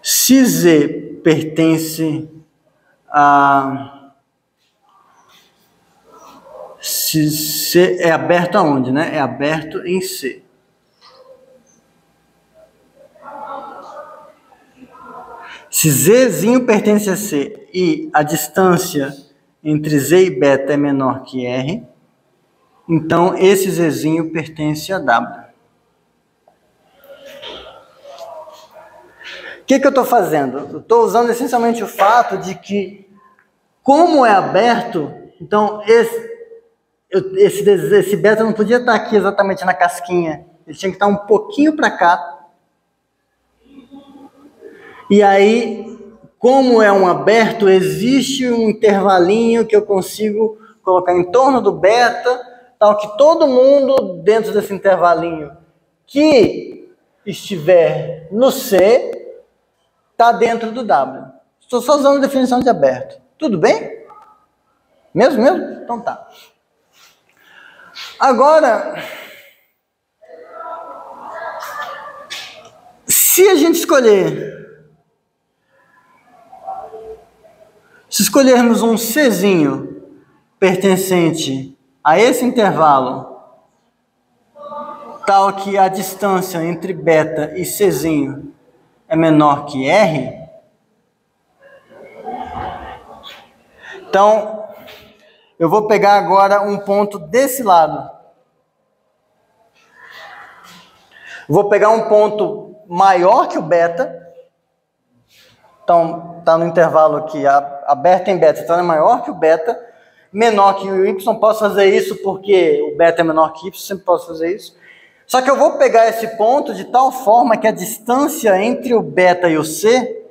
Se Z pertence a... Se C é aberto aonde, né? É aberto em C. Se Zzinho pertence a C e a distância entre Z e beta é menor que R, então esse Zzinho pertence a W. O que eu estou fazendo? Eu estou usando essencialmente o fato de que, como é aberto, então esse beta não podia estar aqui exatamente na casquinha, ele tinha que estar um pouquinho para cá. E aí, como é um aberto, existe um intervalinho que eu consigo colocar em torno do beta, tal que todo mundo dentro desse intervalinho que estiver no C está dentro do W. Estou só usando a definição de aberto. Tudo bem? Mesmo? Então tá. Agora, se a gente se escolhermos um Czinho pertencente a esse intervalo, tal que a distância entre beta e Czinho é menor que R, então eu vou pegar agora um ponto desse lado. Vou pegar um ponto maior que o beta. Então, está no intervalo aqui, a beta em beta, então é maior que o beta, menor que o Y. Posso fazer isso porque o beta é menor que Y, sempre posso fazer isso. Só que eu vou pegar esse ponto de tal forma que a distância entre o beta e o C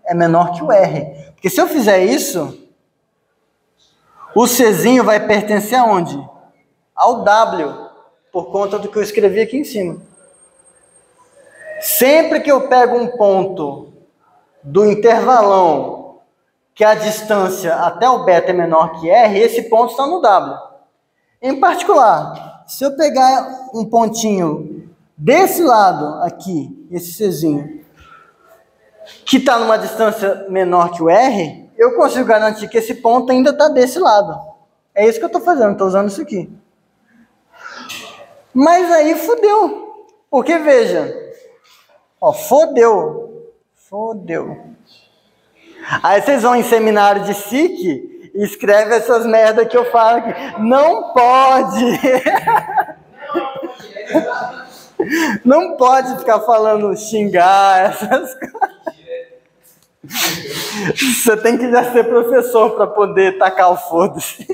é menor que o R. Porque se eu fizer isso, o Czinho vai pertencer aonde? Ao W, por conta do que eu escrevi aqui em cima. Sempre que eu pego um ponto do intervalão que a distância até o beta é menor que R, esse ponto está no W. Em particular, se eu pegar um pontinho desse lado aqui, esse Czinho, que está numa distância menor que o R, eu consigo garantir que esse ponto ainda está desse lado. É isso que eu estou fazendo, estou usando isso aqui. Mas aí fodeu. Porque, veja, ó, fodeu. Aí vocês vão em seminário de SIC e escrevem essas merdas que eu falo aqui. Não pode! Não pode ficar falando xingar essas coisas. Você tem que já ser professor para poder tacar o foda-se.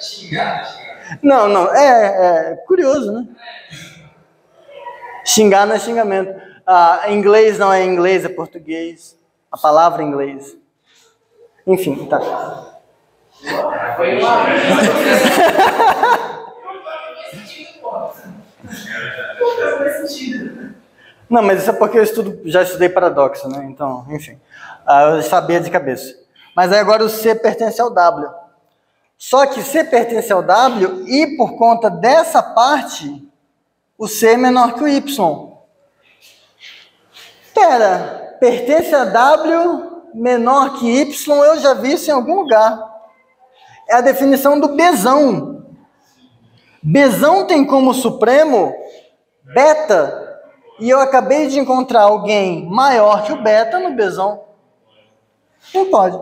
Xingar. Não, é curioso, né? Xingar não é xingamento. Inglês não é inglês, é português. A palavra é inglês. Enfim, tá. Foi uma... Não, mas isso é porque eu já estudei paradoxo, né? Então, enfim. Eu sabia de cabeça. Mas aí agora o C pertence ao W. Só que C pertence ao W e por conta dessa parte, o C é menor que o Y. Pera, pertence a W menor que Y, eu já vi isso em algum lugar. É a definição do Bzão. Bzão tem como supremo beta. E eu acabei de encontrar alguém maior que o beta no Bzão. Não pode.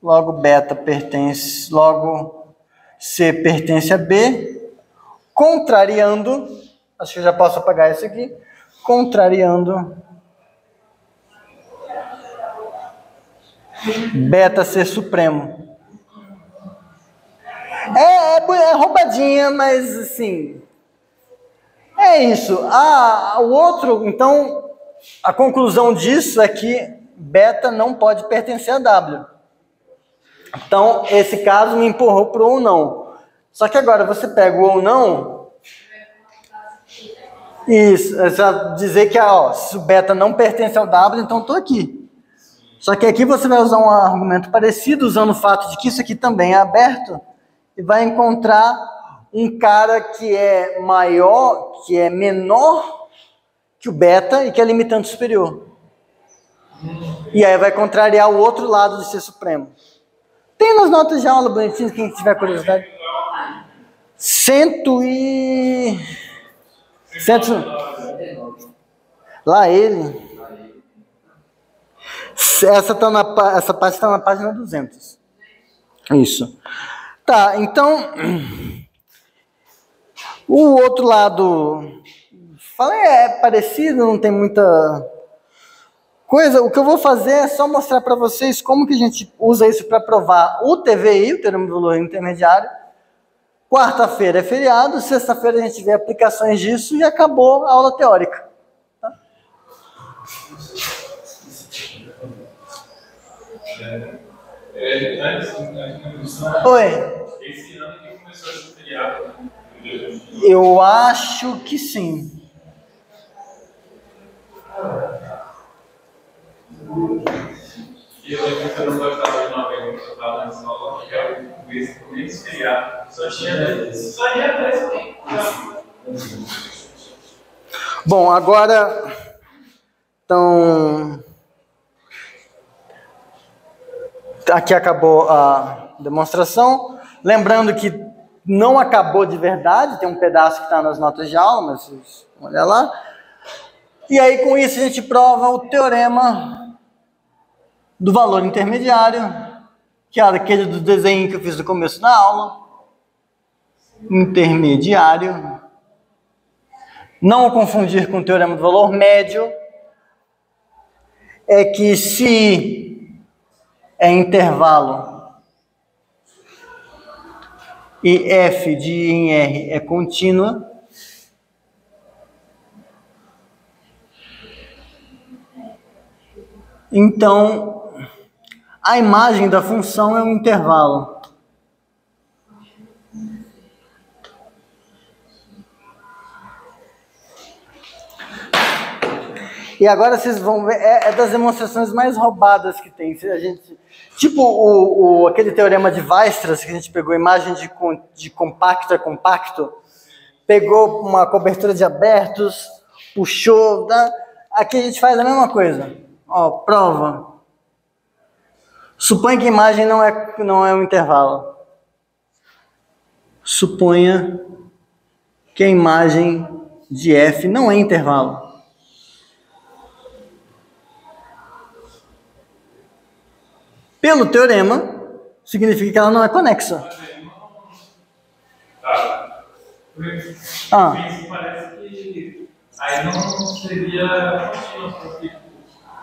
Logo beta pertence, logo C pertence a B, contrariando, acho que eu já posso apagar isso aqui, contrariando beta ser supremo. É roubadinha, mas assim, é isso. O outro, então, a conclusão disso é que beta não pode pertencer a W. Então, esse caso me empurrou para o ou não. Só que agora você pega o ou não. Isso, é só dizer que se o beta não pertence ao W, então estou aqui. Só que aqui você vai usar um argumento parecido, usando o fato de que isso aqui também é aberto, e vai encontrar um cara que é maior, que é menor que o beta e que é limitante superior. E aí vai contrariar o outro lado de ser supremo. Tem nas notas de aula bonitinhas, quem tiver curiosidade. 100 Lá ele. Essa parte está na página 200. Isso. Tá, então... O outro lado... Falei, é parecido, não tem muita coisa. O que eu vou fazer é só mostrar para vocês como que a gente usa isso para provar o TVI, o Teorema do Valor Intermediário. Quarta-feira é feriado, sexta-feira a gente vê aplicações disso e acabou a aula teórica. Tá? Oi. Esse ano que começou a ser feriado. Eu acho que sim. E eu lembro que eu não gostava de uma pergunta que eu estava na escola, que era o mês feriado. Só tinha 3 tempos. Bom, agora... Então... Aqui acabou a demonstração. Lembrando que não acabou de verdade, tem um pedaço que está nas notas de aula, mas vocês vão olhar lá. E aí, com isso, a gente prova o teorema do valor intermediário, que era aquele do desenho que eu fiz no começo da aula. Intermediário. Não o confundir com o teorema do valor médio. É que se é intervalo e f de I em R é contínua, então a imagem da função é um intervalo. E agora vocês vão ver, é das demonstrações mais roubadas que tem. A gente, tipo aquele teorema de Weierstrass, que a gente pegou imagem de compacto a compacto, pegou uma cobertura de abertos, puxou, aqui a gente faz a mesma coisa. Ó, prova. Suponha que a imagem não é um intervalo. Suponha que a imagem de F não é intervalo. Pelo teorema, significa que ela não é conexa. Isso parece que aí não seria contínua, porque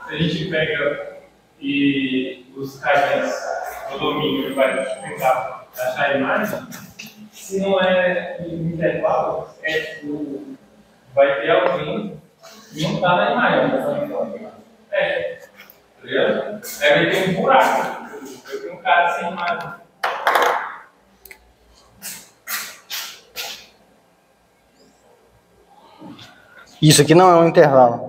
se a gente pega e os caras do domínio vai tentar achar a imagem, se não é em intervalo, vai ter alguém que não está na imagem. Tá ligado? Aí vai ter um buraco. Eu tenho um cara sem imagem. Isso aqui não é um intervalo.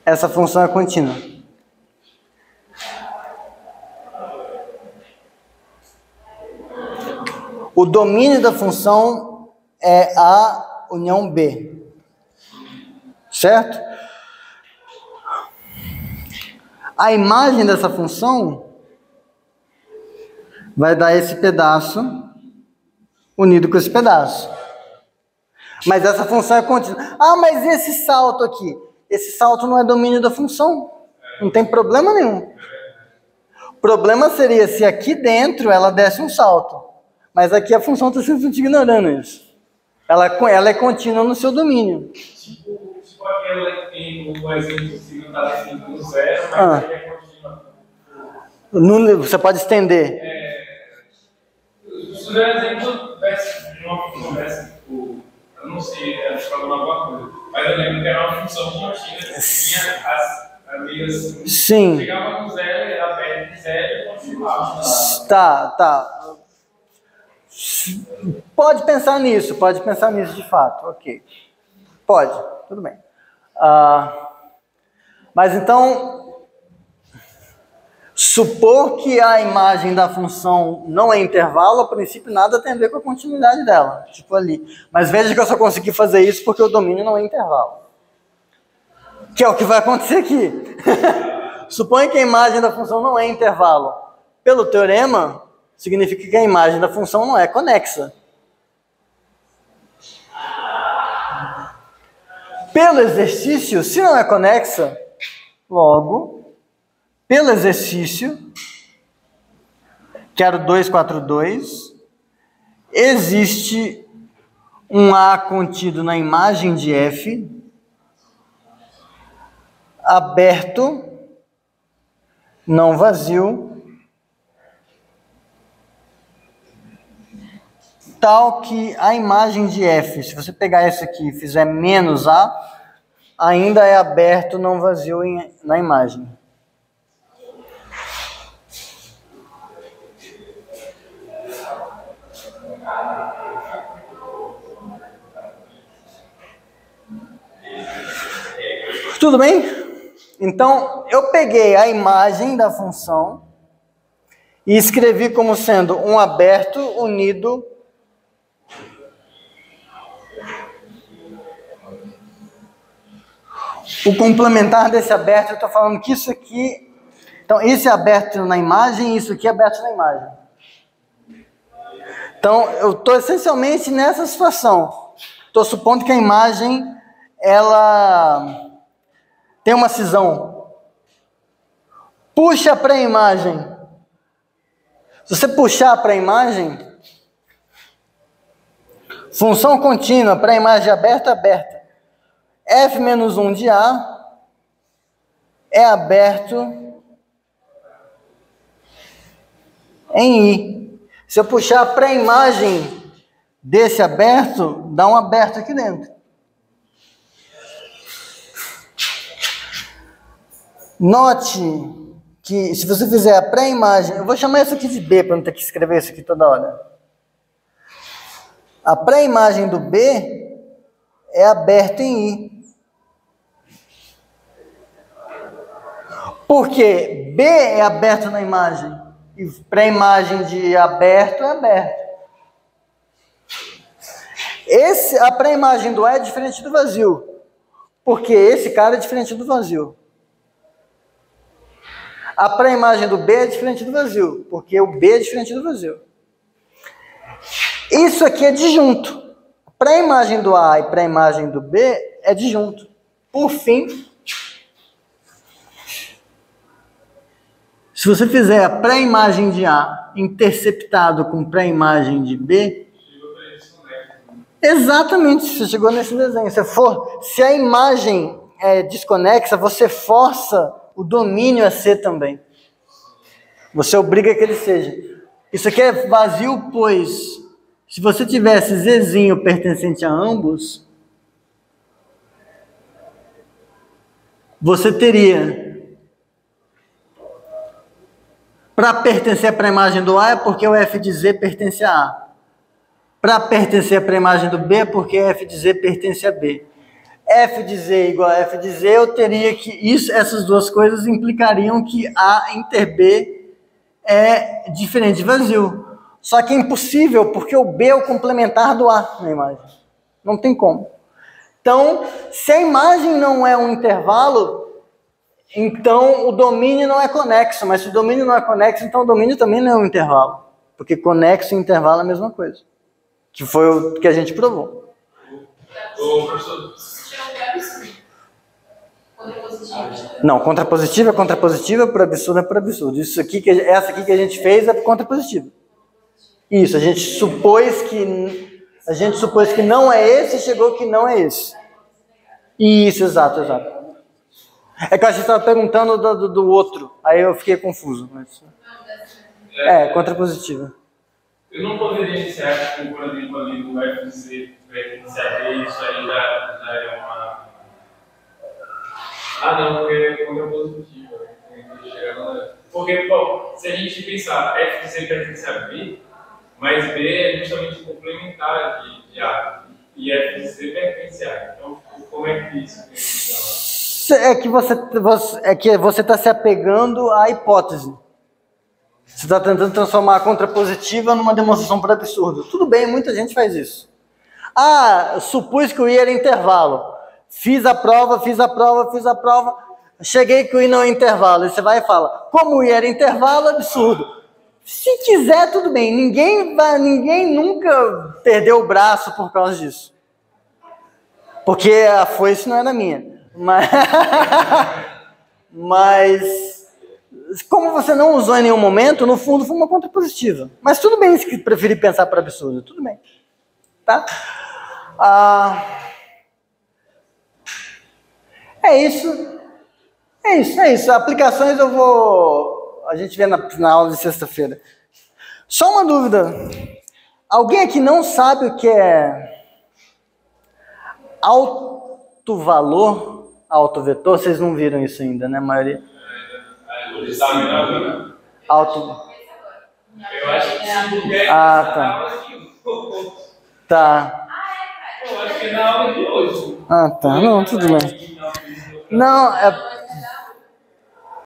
Essa função é contínua. O domínio da função é A união B. Certo? A imagem dessa função vai dar esse pedaço unido com esse pedaço. Mas essa função é contínua. Ah, mas esse salto aqui? Esse salto não é domínio da função. Não tem problema nenhum. O problema seria se aqui dentro ela desse um salto. Mas aqui a função está simplesmente ignorando isso. Ela é contínua no seu domínio. Tipo aquela que tem o exemplo se não está definido no zero, mas ele é contínua. Você pode estender. Se o exemplo tivesse uma função dessa, tipo, eu não sei, acho que falando alguma coisa, mas eu lembro que era uma função contínua, que tinha as linhas. Sim. Chegava no zero, era perto de zero e continuava. Tá. Pode pensar nisso de fato, ok. Pode, tudo bem. Mas então, supor que a imagem da função não é intervalo, a princípio nada tem a ver com a continuidade dela, tipo ali. Mas veja que eu só consegui fazer isso porque o domínio não é intervalo. Que é o que vai acontecer aqui. Suponha que a imagem da função não é intervalo. Pelo teorema, significa que a imagem da função não é conexa. Pelo exercício, se não é conexa, logo, pelo exercício, quero 242, existe um A contido na imagem de F, aberto, não vazio, tal que a imagem de F, se você pegar isso aqui e fizer menos A, ainda é aberto, não vazio na imagem. Tudo bem? Então, eu peguei a imagem da função e escrevi como sendo um aberto unido o complementar desse aberto, eu estou falando que isso aqui... Então, esse é aberto na imagem e isso aqui é aberto na imagem. Então, eu estou essencialmente nessa situação. Estou supondo que a imagem, ela tem uma cisão. Puxa para a imagem. Se você puxar para a imagem, função contínua para a imagem aberta, F-1 de A é aberto em I. Se eu puxar para a imagem desse aberto, dá um aberto aqui dentro. Note que se você fizer a pré-imagem, eu vou chamar isso aqui de B para não ter que escrever isso aqui toda hora. A pré-imagem do B é aberta em I. Porque B é aberto na imagem e pré-imagem de aberto é aberto. A pré-imagem do A é diferente do vazio, porque esse cara é diferente do vazio. A pré-imagem do B é diferente do vazio, porque o B é diferente do vazio. Isso aqui é disjunto. A pré-imagem do A e pré-imagem do B é disjunto. Por fim, Se você fizer a pré-imagem de A interceptado com pré-imagem de B, exatamente, você chegou nesse desenho. Se a imagem é desconexa, você força o domínio a ser também. Você obriga que ele seja. Isso aqui é vazio, pois se você tivesse Zzinho pertencente a ambos, você teria... Para pertencer para a imagem do A é porque o f de Z pertence a A. Para pertencer para a imagem do B é porque f de Z pertence a B. F de Z igual a f de Z, eu teria que... essas duas coisas implicariam que A inter B é diferente de vazio. Só que é impossível, porque o B é o complementar do A na imagem. Não tem como. Então, se a imagem não é um intervalo... Então, o domínio não é conexo, mas se o domínio não é conexo, então o domínio também não é um intervalo. Porque conexo e intervalo é a mesma coisa. Que foi o que a gente provou. Não, contrapositiva é contrapositiva, por absurdo é por absurdo. Essa aqui que a gente fez é contrapositiva. Isso, a gente supôs que não é esse e chegou que não é esse. Isso, exato. É que a gente estava perguntando do outro, aí eu fiquei confuso. Mas... contrapositiva. Eu não poderia iniciar, tipo, por exemplo, ali no FZ, iniciar B, isso aí já é uma... Não, porque é contrapositiva. Porque, bom, se a gente pensar FZ pertence a B, mas B é justamente complementar de A, e FZ pertence a A. Então, como é que isso funciona? É que você está se apegando à hipótese. Você está tentando transformar a contrapositiva numa demonstração por absurdo. Tudo bem, muita gente faz isso. Supus que o I era intervalo. Fiz a prova. Cheguei que o I não é intervalo. E você vai e fala, como o I era intervalo, absurdo. Se quiser, tudo bem. Ninguém nunca perdeu o braço por causa disso. Porque a foice não era minha. Mas como você não usou em nenhum momento, no fundo foi uma contrapositiva. Mas tudo bem se preferir pensar para absurdo, tudo bem. Tá? É isso. Aplicações a gente vê na aula de sexta-feira. Só uma dúvida. Alguém aqui não sabe o que é autovalor? Autovetor, vocês não viram isso ainda, né, maioria? Eu acho que sim. Tá. Tá. Eu acho que é na aula de hoje. Tá. Não, tudo bem. Não,